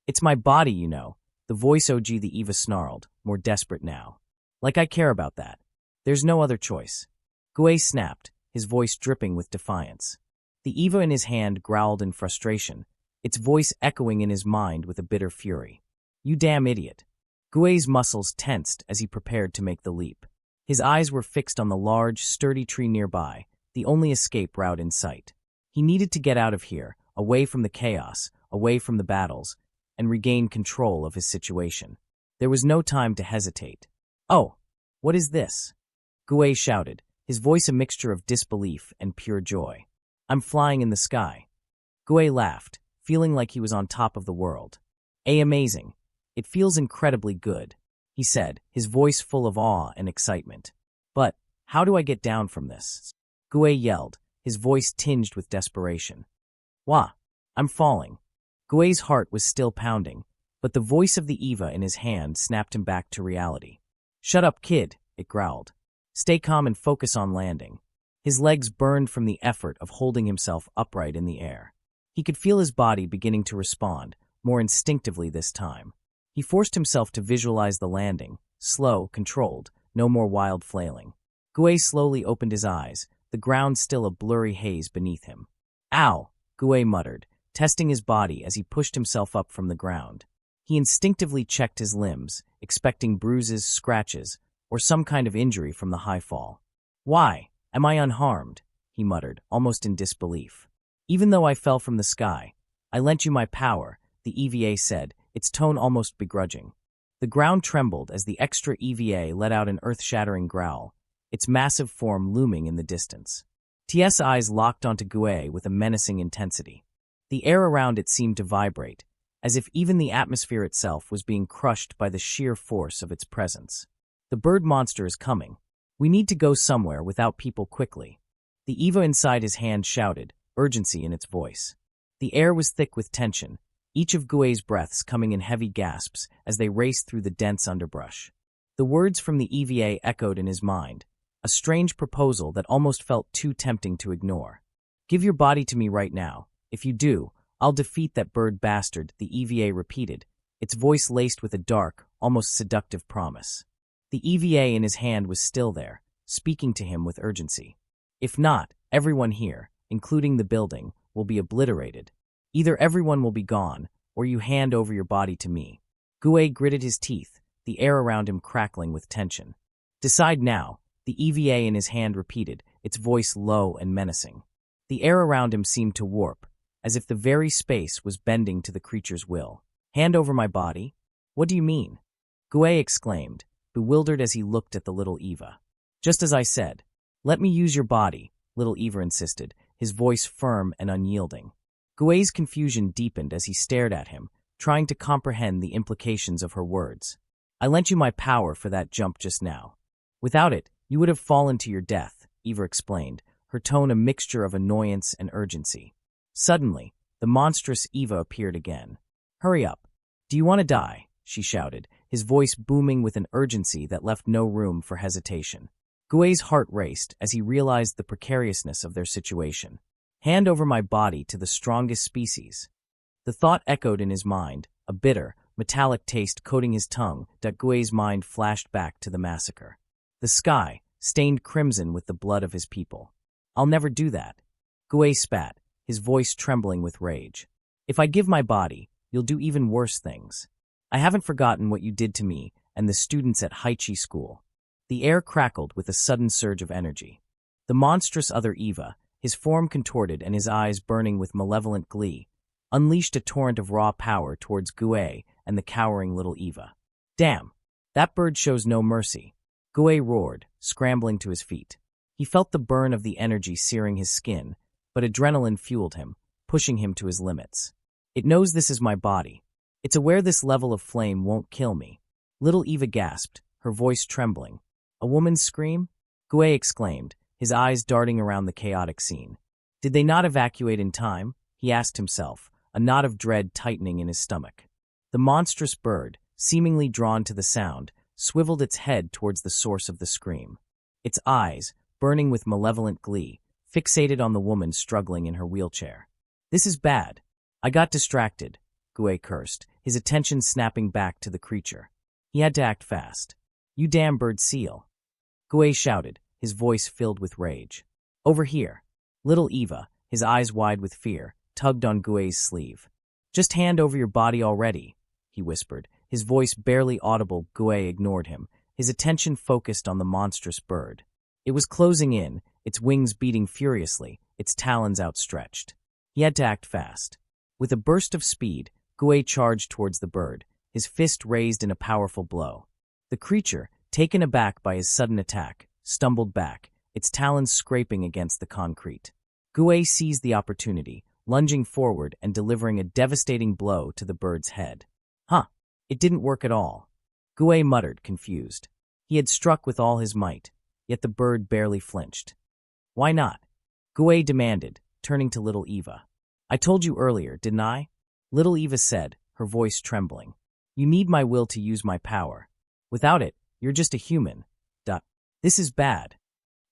It's my body, you know, the voice OG the Eva snarled, more desperate now. Like I care about that. There's no other choice. Gue snapped, his voice dripping with defiance. The Eva in his hand growled in frustration, its voice echoing in his mind with a bitter fury. You damn idiot. Gue's muscles tensed as he prepared to make the leap. His eyes were fixed on the large, sturdy tree nearby, the only escape route in sight. He needed to get out of here, away from the chaos, away from the battles, and regain control of his situation. There was no time to hesitate. Oh, what is this? Gue shouted, his voice a mixture of disbelief and pure joy. I'm flying in the sky. Gue laughed, feeling like he was on top of the world. Amazing. It feels incredibly good, he said, his voice full of awe and excitement. But how do I get down from this? Gue yelled, his voice tinged with desperation. Wah, I'm falling. Gue's heart was still pounding, but the voice of the Eva in his hand snapped him back to reality. Shut up, kid, it growled. Stay calm and focus on landing. His legs burned from the effort of holding himself upright in the air. He could feel his body beginning to respond, more instinctively this time. He forced himself to visualize the landing, slow, controlled, no more wild flailing. Gue slowly opened his eyes, the ground still a blurry haze beneath him. Ow, Gue muttered, testing his body as he pushed himself up from the ground. He instinctively checked his limbs, expecting bruises, scratches, or some kind of injury from the high fall. Why, am I unharmed? He muttered, almost in disbelief. Even though I fell from the sky, I lent you my power, the EVA said, its tone almost begrudging. The ground trembled as the extra EVA let out an earth-shattering growl, its massive form looming in the distance. T's eyes locked onto Gue with a menacing intensity. The air around it seemed to vibrate, as if even the atmosphere itself was being crushed by the sheer force of its presence. The bird monster is coming. We need to go somewhere without people quickly. The Eva inside his hand shouted, urgency in its voice. The air was thick with tension, each of Gue's breaths coming in heavy gasps as they raced through the dense underbrush. The words from the EVA echoed in his mind, a strange proposal that almost felt too tempting to ignore. Give your body to me right now. If you do, I'll defeat that bird bastard, the EVA repeated, its voice laced with a dark, almost seductive promise. The EVA in his hand was still there, speaking to him with urgency. If not, everyone here, including the building, will be obliterated. Either everyone will be gone, or you hand over your body to me. Gue gritted his teeth, the air around him crackling with tension. Decide now, the EVA in his hand repeated, its voice low and menacing. The air around him seemed to warp, as if the very space was bending to the creature's will. Hand over my body? What do you mean? Gue exclaimed, bewildered as he looked at the little Eva. Just as I said. Let me use your body, little Eva insisted, his voice firm and unyielding. Gue's confusion deepened as he stared at him, trying to comprehend the implications of her words. I lent you my power for that jump just now. Without it, you would have fallen to your death, Eva explained, her tone a mixture of annoyance and urgency. Suddenly, the monstrous Eva appeared again. Hurry up. Do you want to die? She shouted, his voice booming with an urgency that left no room for hesitation. Gue's heart raced as he realized the precariousness of their situation. Hand over my body to the strongest species. The thought echoed in his mind, a bitter, metallic taste coating his tongue that Gue's mind flashed back to the massacre. The sky, stained crimson with the blood of his people. I'll never do that. Gue spat, his voice trembling with rage. If I give my body, you'll do even worse things. I haven't forgotten what you did to me and the students at Haichi School. The air crackled with a sudden surge of energy. The monstrous other Eva, his form contorted and his eyes burning with malevolent glee, unleashed a torrent of raw power towards Gue and the cowering little Eva. Damn! That bird shows no mercy. Gue roared, scrambling to his feet. He felt the burn of the energy searing his skin, but adrenaline fueled him, pushing him to his limits. It knows this is my body. It's aware this level of flame won't kill me. Little Eva gasped, her voice trembling. A woman's scream? Gue exclaimed, his eyes darting around the chaotic scene. Did they not evacuate in time? He asked himself, a knot of dread tightening in his stomach. The monstrous bird, seemingly drawn to the sound, swiveled its head towards the source of the scream. Its eyes, burning with malevolent glee, fixated on the woman struggling in her wheelchair. This is bad. I got distracted, Gue cursed, his attention snapping back to the creature. He had to act fast. You damn bird seal. Gue shouted, his voice filled with rage. Over here. Little Eva, his eyes wide with fear, tugged on Gue's sleeve. Just hand over your body already, he whispered, his voice barely audible. Gue ignored him, his attention focused on the monstrous bird. It was closing in, its wings beating furiously, its talons outstretched. He had to act fast. With a burst of speed, Gue charged towards the bird, his fist raised in a powerful blow. The creature, taken aback by his sudden attack, stumbled back, its talons scraping against the concrete. Gue seized the opportunity, lunging forward and delivering a devastating blow to the bird's head. Huh, it didn't work at all. Gue muttered, confused. He had struck with all his might, yet the bird barely flinched. Why not? Gue demanded, turning to Little Eva. I told you earlier, didn't I? Little Eva said, her voice trembling. You need my will to use my power. Without it, you're just a human. This is bad,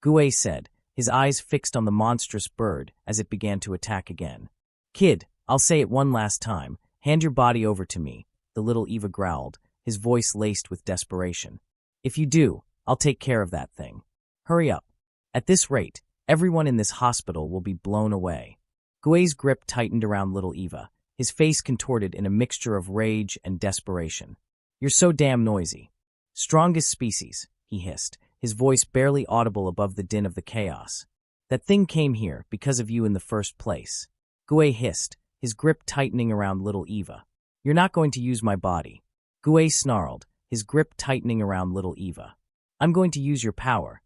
Gue said, his eyes fixed on the monstrous bird as it began to attack again. Kid, I'll say it one last time. Hand your body over to me, the Little Eva growled, his voice laced with desperation. If you do, I'll take care of that thing. Hurry up. At this rate, everyone in this hospital will be blown away. Gue's grip tightened around Little Eva, his face contorted in a mixture of rage and desperation. You're so damn noisy. Strongest species, he hissed, his voice barely audible above the din of the chaos. That thing came here because of you in the first place. Gue hissed, his grip tightening around Little Eva. You're not going to use my body. Gue snarled, his grip tightening around Little Eva. I'm going to use your power.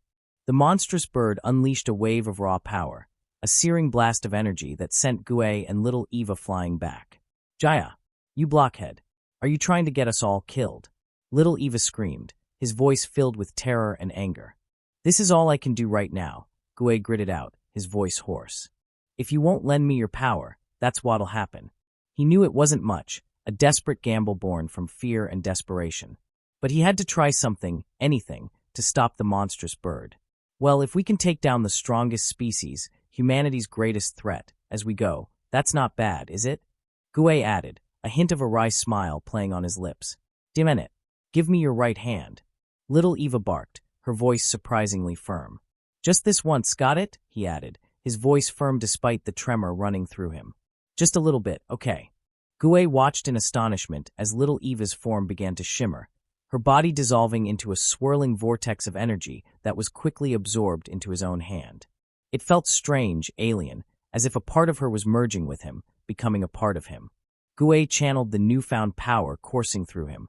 The monstrous bird unleashed a wave of raw power, a searing blast of energy that sent Gue and Little Eva flying back. Jaya, you blockhead. Are you trying to get us all killed? Little Eva screamed, his voice filled with terror and anger. This is all I can do right now, Gue gritted out, his voice hoarse. If you won't lend me your power, that's what'll happen. He knew it wasn't much, a desperate gamble born from fear and desperation. But he had to try something, anything, to stop the monstrous bird. Well, if we can take down the strongest species, humanity's greatest threat, as we go, that's not bad, is it? Gue added, a hint of a wry smile playing on his lips. Damn it. Give me your right hand. Little Eva barked, her voice surprisingly firm. Just this once, got it? He added, his voice firm despite the tremor running through him. Just a little bit, okay. Gue watched in astonishment as Little Eva's form began to shimmer, her body dissolving into a swirling vortex of energy that was quickly absorbed into his own hand. It felt strange, alien, as if a part of her was merging with him, becoming a part of him. Gue channeled the newfound power coursing through him,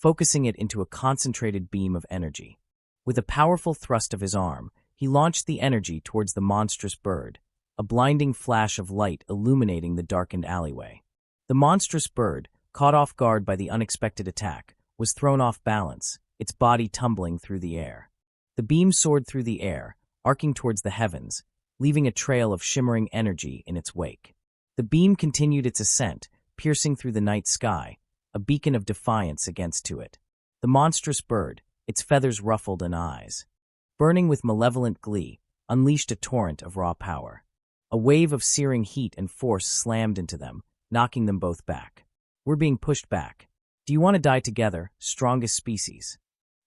focusing it into a concentrated beam of energy. With a powerful thrust of his arm, he launched the energy towards the monstrous bird, a blinding flash of light illuminating the darkened alleyway. The monstrous bird, caught off guard by the unexpected attack, was thrown off balance, its body tumbling through the air. The beam soared through the air, arcing towards the heavens, leaving a trail of shimmering energy in its wake. The beam continued its ascent, piercing through the night sky, a beacon of defiance against to it. The monstrous bird, its feathers ruffled and eyes, burning with malevolent glee, unleashed a torrent of raw power. A wave of searing heat and force slammed into them, knocking them both back. We're being pushed back. Do you want to die together, strongest species?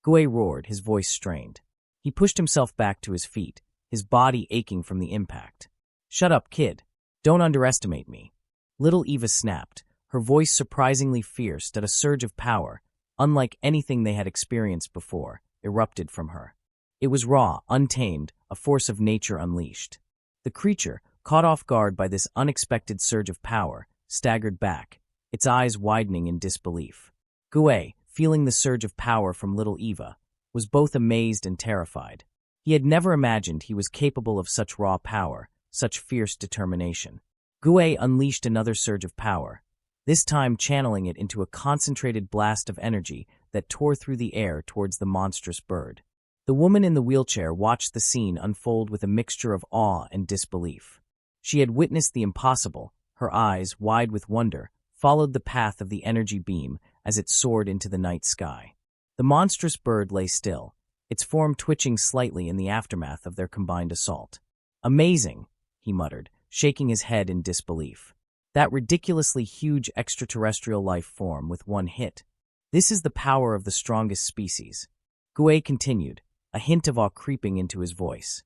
Gue roared, his voice strained. He pushed himself back to his feet, his body aching from the impact. Shut up, kid. Don't underestimate me. Little Eva snapped, her voice surprisingly fierce that a surge of power, unlike anything they had experienced before, erupted from her. It was raw, untamed, a force of nature unleashed. The creature, caught off guard by this unexpected surge of power, staggered back, its eyes widening in disbelief. Gue, feeling the surge of power from Little Eva, was both amazed and terrified. He had never imagined he was capable of such raw power, such fierce determination. Gue unleashed another surge of power, this time channeling it into a concentrated blast of energy that tore through the air towards the monstrous bird. The woman in the wheelchair watched the scene unfold with a mixture of awe and disbelief. She had witnessed the impossible, her eyes, wide with wonder, followed the path of the energy beam as it soared into the night sky. The monstrous bird lay still, its form twitching slightly in the aftermath of their combined assault. "Amazing," he muttered, shaking his head in disbelief. "That ridiculously huge extraterrestrial life form with one hit. This is the power of the strongest species." Gue continued, a hint of awe creeping into his voice.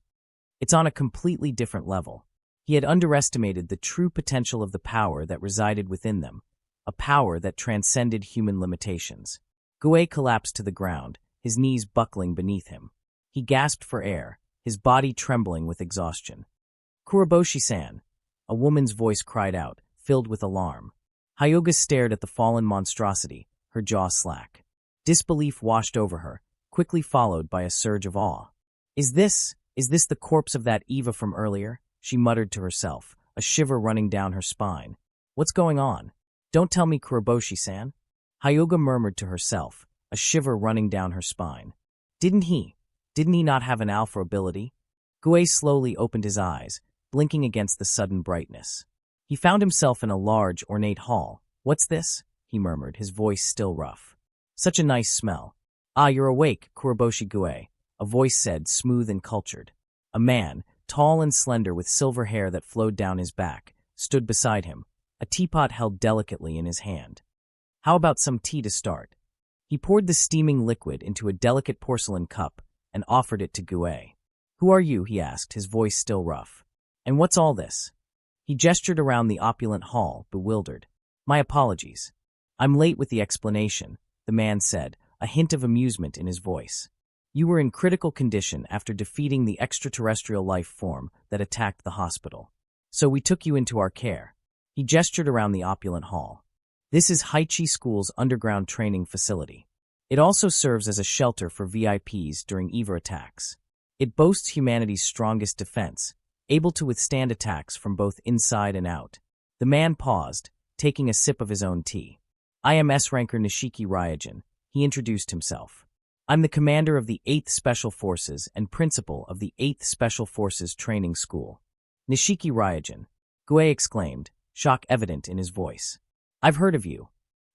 "It's on a completely different level." He had underestimated the true potential of the power that resided within them, a power that transcended human limitations. Gue collapsed to the ground, his knees buckling beneath him. He gasped for air, his body trembling with exhaustion. "Kuroboshi-san," a woman's voice cried out, filled with alarm. Hyoga stared at the fallen monstrosity, her jaw slack. Disbelief washed over her, quickly followed by a surge of awe. Is this the corpse of that Eva from earlier?" she muttered to herself, a shiver running down her spine. "What's going on? Don't tell me Kuroboshi-san." Hyoga murmured to herself, a shiver running down her spine. Didn't he not have an alpha ability? Gue slowly opened his eyes, blinking against the sudden brightness. He found himself in a large, ornate hall. "What's this?" he murmured, his voice still rough. "Such a nice smell." "Ah, you're awake, Kuroboshi Gue," a voice said, smooth and cultured. A man, tall and slender with silver hair that flowed down his back, stood beside him, a teapot held delicately in his hand. "How about some tea to start?" He poured the steaming liquid into a delicate porcelain cup and offered it to Gue. "Who are you?" he asked, his voice still rough. "And what's all this?" He gestured around the opulent hall, bewildered. "My apologies. I'm late with the explanation," the man said, a hint of amusement in his voice. "You were in critical condition after defeating the extraterrestrial life form that attacked the hospital. So we took you into our care." He gestured around the opulent hall. "This is Haichi School's underground training facility. It also serves as a shelter for VIPs during EVA attacks. It boasts humanity's strongest defense, able to withstand attacks from both inside and out." The man paused, taking a sip of his own tea. "I am S-Ranker Nishiki Ryujin," he introduced himself. "I'm the commander of the 8th Special Forces and principal of the 8th Special Forces Training School." "Nishiki Ryujin," Gue exclaimed, shock evident in his voice. "I've heard of you."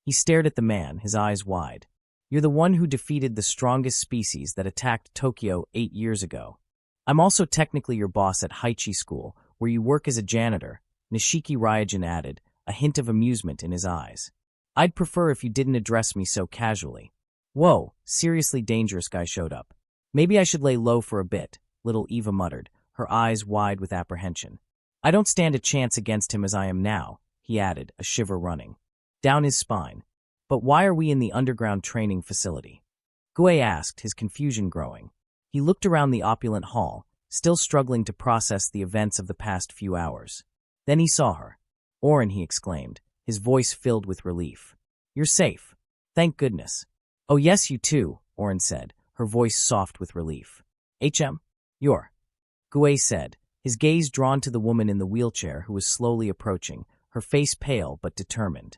He stared at the man, his eyes wide. "You're the one who defeated the strongest species that attacked Tokyo 8 years ago. I'm also technically your boss at Haichi School, where you work as a janitor," Nishiki Ryujin added, a hint of amusement in his eyes. "I'd prefer if you didn't address me so casually." "Whoa, seriously dangerous guy showed up. Maybe I should lay low for a bit," little Eva muttered, her eyes wide with apprehension. "I don't stand a chance against him as I am now," he added, a shiver running down his spine. "But why are we in the underground training facility?" Gue asked, his confusion growing. He looked around the opulent hall, still struggling to process the events of the past few hours. Then he saw her. "Orin," he exclaimed, his voice filled with relief. "You're safe. Thank goodness." "Oh yes, you too," Orin said, her voice soft with relief. You're," Gue said, his gaze drawn to the woman in the wheelchair who was slowly approaching, her face pale but determined.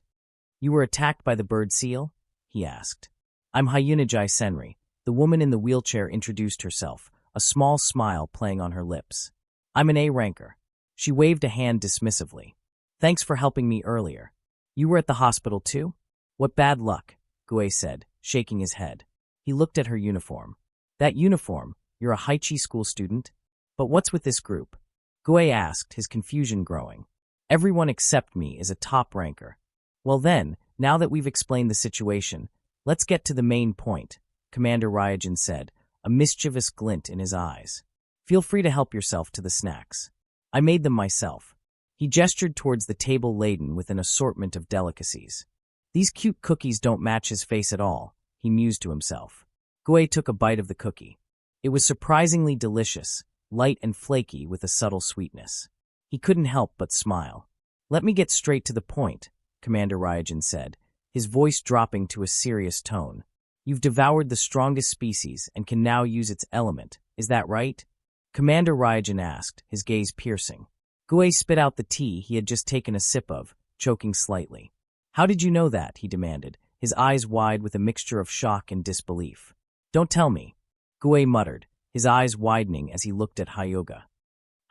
"You were attacked by the bird seal?" he asked. "I'm Hyunajai Senri," the woman in the wheelchair introduced herself, a small smile playing on her lips. "I'm an A-ranker." She waved a hand dismissively. "Thanks for helping me earlier. You were at the hospital too?" "What bad luck," Gue said, shaking his head. He looked at her uniform. "That uniform? You're a Haichi School student? But what's with this group?" Gue asked, his confusion growing. "Everyone except me is a top ranker." "Well then, now that we've explained the situation, let's get to the main point," Commander Ryujin said, a mischievous glint in his eyes. "Feel free to help yourself to the snacks. I made them myself." He gestured towards the table laden with an assortment of delicacies. "These cute cookies don't match his face at all," he mused to himself. Gue took a bite of the cookie. It was surprisingly delicious, light and flaky with a subtle sweetness. He couldn't help but smile. "Let me get straight to the point," Commander Ryujin said, his voice dropping to a serious tone. "You've devoured the strongest species and can now use its element, is that right?" Commander Ryujin asked, his gaze piercing. Gue spit out the tea he had just taken a sip of, choking slightly. "How did you know that?" he demanded, his eyes wide with a mixture of shock and disbelief. "Don't tell me," Gue muttered, his eyes widening as he looked at Hyoga.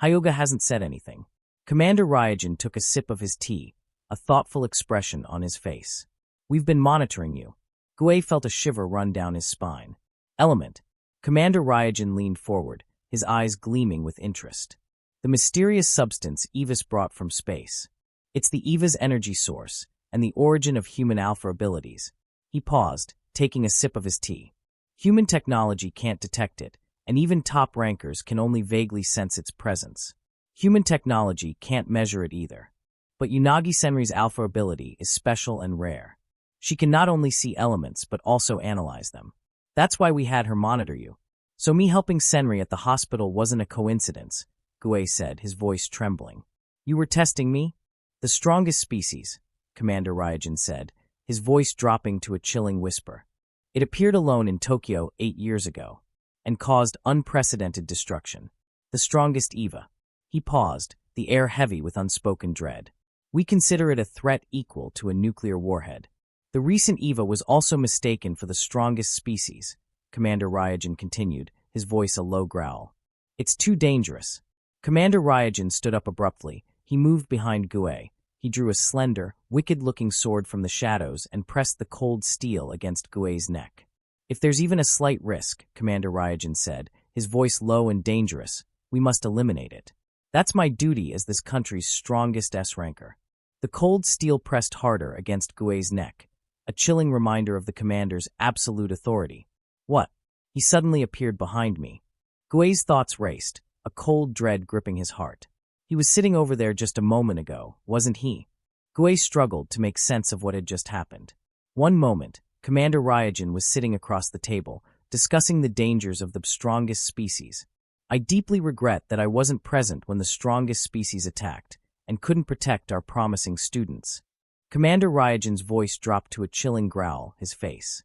Hyoga hasn't said anything. Commander Ryujin took a sip of his tea, a thoughtful expression on his face. "We've been monitoring you." Gue felt a shiver run down his spine. "Element." Commander Ryujin leaned forward, his eyes gleaming with interest. "The mysterious substance Eva's brought from space. It's the Eva's energy source, and the origin of human alpha abilities." He paused, taking a sip of his tea. "Human technology can't detect it, and even top rankers can only vaguely sense its presence. Human technology can't measure it either. But Unagi Senri's alpha ability is special and rare. She can not only see elements but also analyze them. That's why we had her monitor you. So me helping Senri at the hospital wasn't a coincidence," Gue said, his voice trembling. "You were testing me?" "The strongest species," Commander Ryujin said, his voice dropping to a chilling whisper. "It appeared alone in Tokyo 8 years ago, and caused unprecedented destruction. The strongest Eva." He paused, the air heavy with unspoken dread. "We consider it a threat equal to a nuclear warhead." "The recent Eva was also mistaken for the strongest species," Commander Ryujin continued, his voice a low growl. "It's too dangerous." Commander Ryujin stood up abruptly. He moved behind Gue. He drew a slender, wicked-looking sword from the shadows and pressed the cold steel against Gue's neck. "If there's even a slight risk," Commander Ryujin said, his voice low and dangerous, "we must eliminate it. That's my duty as this country's strongest S-ranker." The cold steel pressed harder against Gue's neck, a chilling reminder of the commander's absolute authority. "What?" He suddenly appeared behind me. Gue's thoughts raced, a cold dread gripping his heart. He was sitting over there just a moment ago, wasn't he? Gue struggled to make sense of what had just happened. One moment, Commander Ryujin was sitting across the table, discussing the dangers of the strongest species. "I deeply regret that I wasn't present when the strongest species attacked, and couldn't protect our promising students." Commander Ryujin's voice dropped to a chilling growl, his face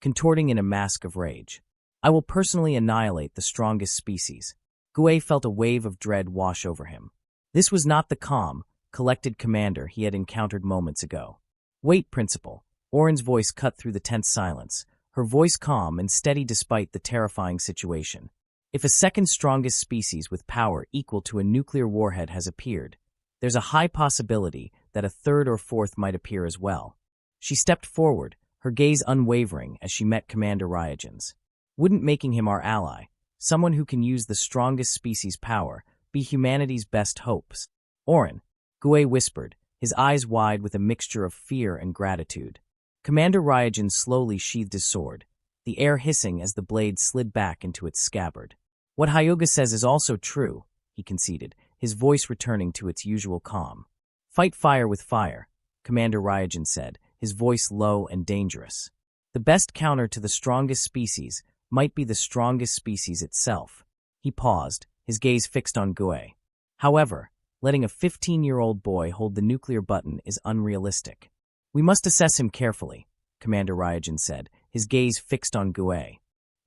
contorting in a mask of rage. "I will personally annihilate the strongest species." Gue felt a wave of dread wash over him. This was not the calm, collected commander he had encountered moments ago. "Wait, Principal." Oren's voice cut through the tense silence, her voice calm and steady despite the terrifying situation. "If a second strongest species with power equal to a nuclear warhead has appeared, there's a high possibility that a third or fourth might appear as well." She stepped forward, her gaze unwavering as she met Commander Ryujin's. "Wouldn't making him our ally, someone who can use the strongest species' power, be humanity's best hopes?" "Oren," Gue whispered, his eyes wide with a mixture of fear and gratitude. Commander Ryujin slowly sheathed his sword, the air hissing as the blade slid back into its scabbard. "What Hyoga says is also true," he conceded, his voice returning to its usual calm. "Fight fire with fire," Commander Ryujin said, his voice low and dangerous. "The best counter to the strongest species might be the strongest species itself." He paused, his gaze fixed on Gue. "However, letting a 15-year-old boy hold the nuclear button is unrealistic. We must assess him carefully," Commander Ryujin said, his gaze fixed on Gue.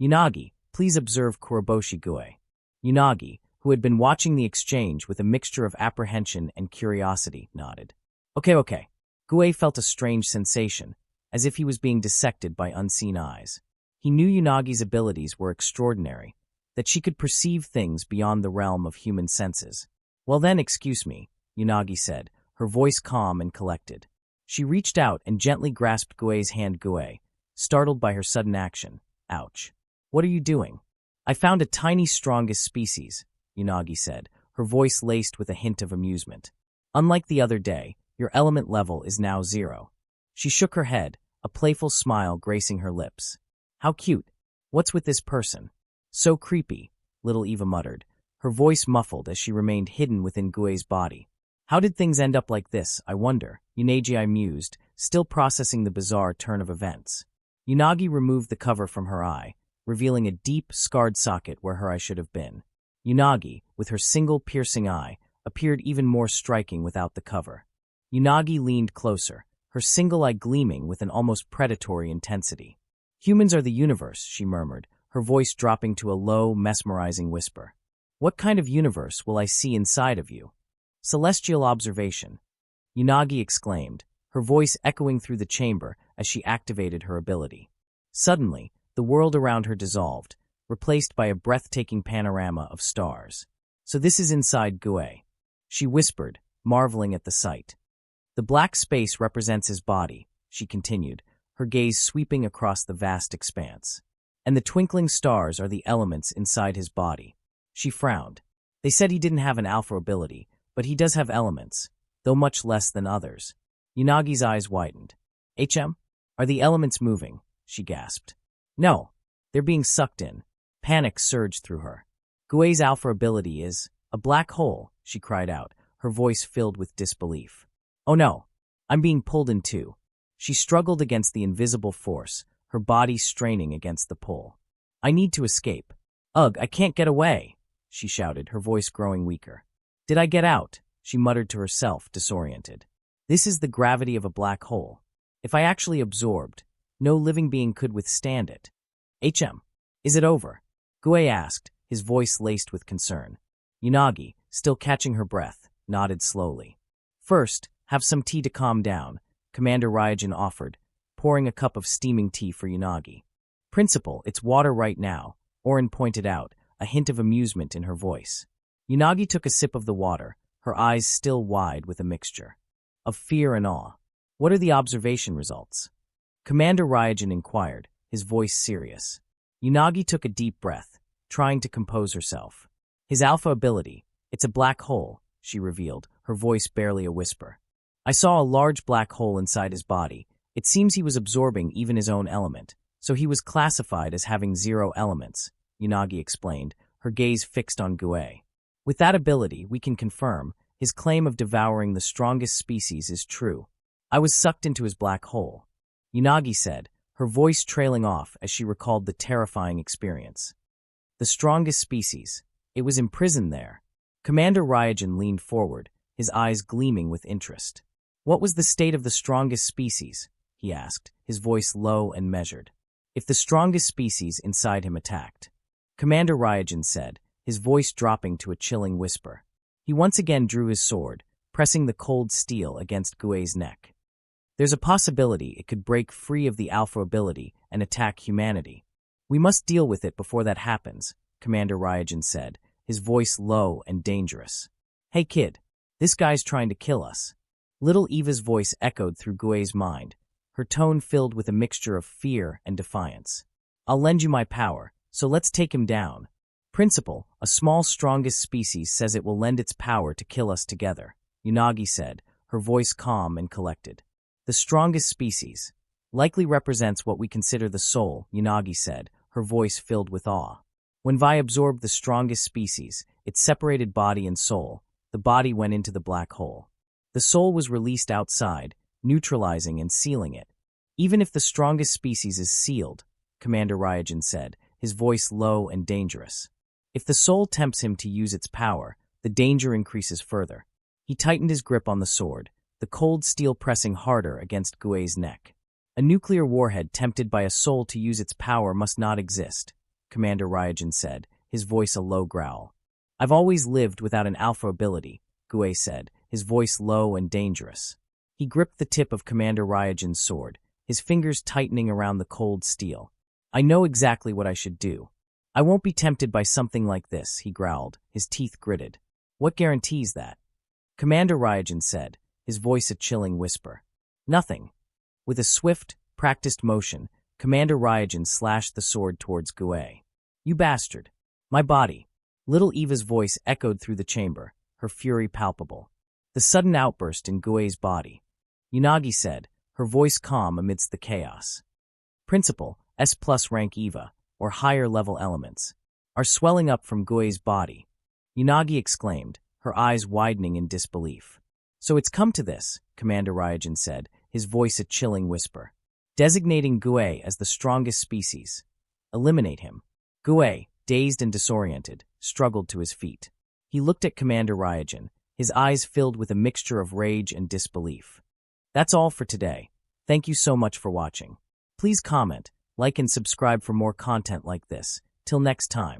"Unagi, please observe Kuroboshi Gue." Unagi, who had been watching the exchange with a mixture of apprehension and curiosity, nodded. Okay. Gue felt a strange sensation, as if he was being dissected by unseen eyes. He knew Unagi's abilities were extraordinary, that she could perceive things beyond the realm of human senses. "Well then, excuse me," Unagi said, her voice calm and collected. She reached out and gently grasped Gue's hand. Gue, startled by her sudden action. "Ouch. What are you doing?" "I found a tiny strongest species," Unagi said, her voice laced with a hint of amusement. "Unlike the other day, your element level is now 0. She shook her head, a playful smile gracing her lips. "How cute. What's with this person?" "So creepy," little Eva muttered, her voice muffled as she remained hidden within Gue's body. "How did things end up like this, I wonder?" Unagi mused, still processing the bizarre turn of events. Unagi removed the cover from her eye, revealing a deep, scarred socket where her eye should have been. Unagi, with her single piercing eye, appeared even more striking without the cover. Unagi leaned closer, her single eye gleaming with an almost predatory intensity. "Humans are the universe," she murmured, her voice dropping to a low, mesmerizing whisper. "What kind of universe will I see inside of you?" Celestial observation, Unagi exclaimed, her voice echoing through the chamber as she activated her ability. Suddenly, the world around her dissolved, replaced by a breathtaking panorama of stars. So this is inside Gue, she whispered, marveling at the sight. The black space represents his body, she continued, her gaze sweeping across the vast expanse. And the twinkling stars are the elements inside his body. She frowned. They said he didn't have an alpha ability, but he does have elements, though much less than others. Unagi's eyes widened. Are the elements moving? She gasped. No, they're being sucked in. Panic surged through her. Gue's alpha ability is a black hole, she cried out, her voice filled with disbelief. Oh no, I'm being pulled in too. She struggled against the invisible force, her body straining against the pull. I need to escape. Ugh, I can't get away, she shouted, her voice growing weaker. Did I get out? She muttered to herself, disoriented. This is the gravity of a black hole. If I actually absorbed, no living being could withstand it. Is it over? Gue asked, his voice laced with concern. Unagi, still catching her breath, nodded slowly. First, have some tea to calm down, Commander Ryujin offered, pouring a cup of steaming tea for Unagi. Principal, it's water right now, Orin pointed out, a hint of amusement in her voice. Unagi took a sip of the water, her eyes still wide with a mixture of fear and awe. What are the observation results? Commander Ryujin inquired, his voice serious. Unagi took a deep breath, trying to compose herself. His alpha ability, it's a black hole, she revealed, her voice barely a whisper. I saw a large black hole inside his body. It seems he was absorbing even his own element, so he was classified as having 0 elements, Unagi explained, her gaze fixed on Gue. With that ability, we can confirm his claim of devouring the strongest species is true. I was sucked into his black hole, Unagi said, her voice trailing off as she recalled the terrifying experience. The strongest species. It was imprisoned there. Commander Ryujin leaned forward, his eyes gleaming with interest. What was the state of the strongest species? He asked, his voice low and measured. If the strongest species inside him attacked. Commander Ryujin said, his voice dropping to a chilling whisper. He once again drew his sword, pressing the cold steel against Gue's neck. There's a possibility it could break free of the alpha ability and attack humanity. We must deal with it before that happens, Commander Ryujin said, his voice low and dangerous. Hey kid, this guy's trying to kill us. Little Eva's voice echoed through Gue's mind, her tone filled with a mixture of fear and defiance. I'll lend you my power, so let's take him down. Principal, a small strongest species says it will lend its power to kill us together, Unagi said, her voice calm and collected. The strongest species likely represents what we consider the soul, Unagi said, her voice filled with awe. When Vi absorbed the strongest species, it separated body and soul. The body went into the black hole. The soul was released outside, neutralizing and sealing it. Even if the strongest species is sealed, Commander Ryujin said, his voice low and dangerous. If the soul tempts him to use its power, the danger increases further. He tightened his grip on the sword, the cold steel pressing harder against Gue's neck. A nuclear warhead tempted by a soul to use its power must not exist, Commander Ryujin said, his voice a low growl. I've always lived without an alpha ability, Gue said, his voice low and dangerous. He gripped the tip of Commander Ryujin's sword, his fingers tightening around the cold steel. I know exactly what I should do. I won't be tempted by something like this, he growled, his teeth gritted. What guarantees that? Commander Ryujin said, his voice a chilling whisper. Nothing. With a swift, practiced motion, Commander Ryujin slashed the sword towards Gue. You bastard. My body. Little Eva's voice echoed through the chamber, her fury palpable. The sudden outburst in Gue's body. Unagi said, her voice calm amidst the chaos. Principal, S+ rank Eva, or higher level elements, are swelling up from Gue's body. Unagi exclaimed, her eyes widening in disbelief. So it's come to this, Commander Ryujin said, his voice a chilling whisper. Designating Gue as the strongest species. Eliminate him. Gue, dazed and disoriented, struggled to his feet. He looked at Commander Ryujin, his eyes filled with a mixture of rage and disbelief. That's all for today. Thank you so much for watching. Please comment, like and subscribe for more content like this. Till next time.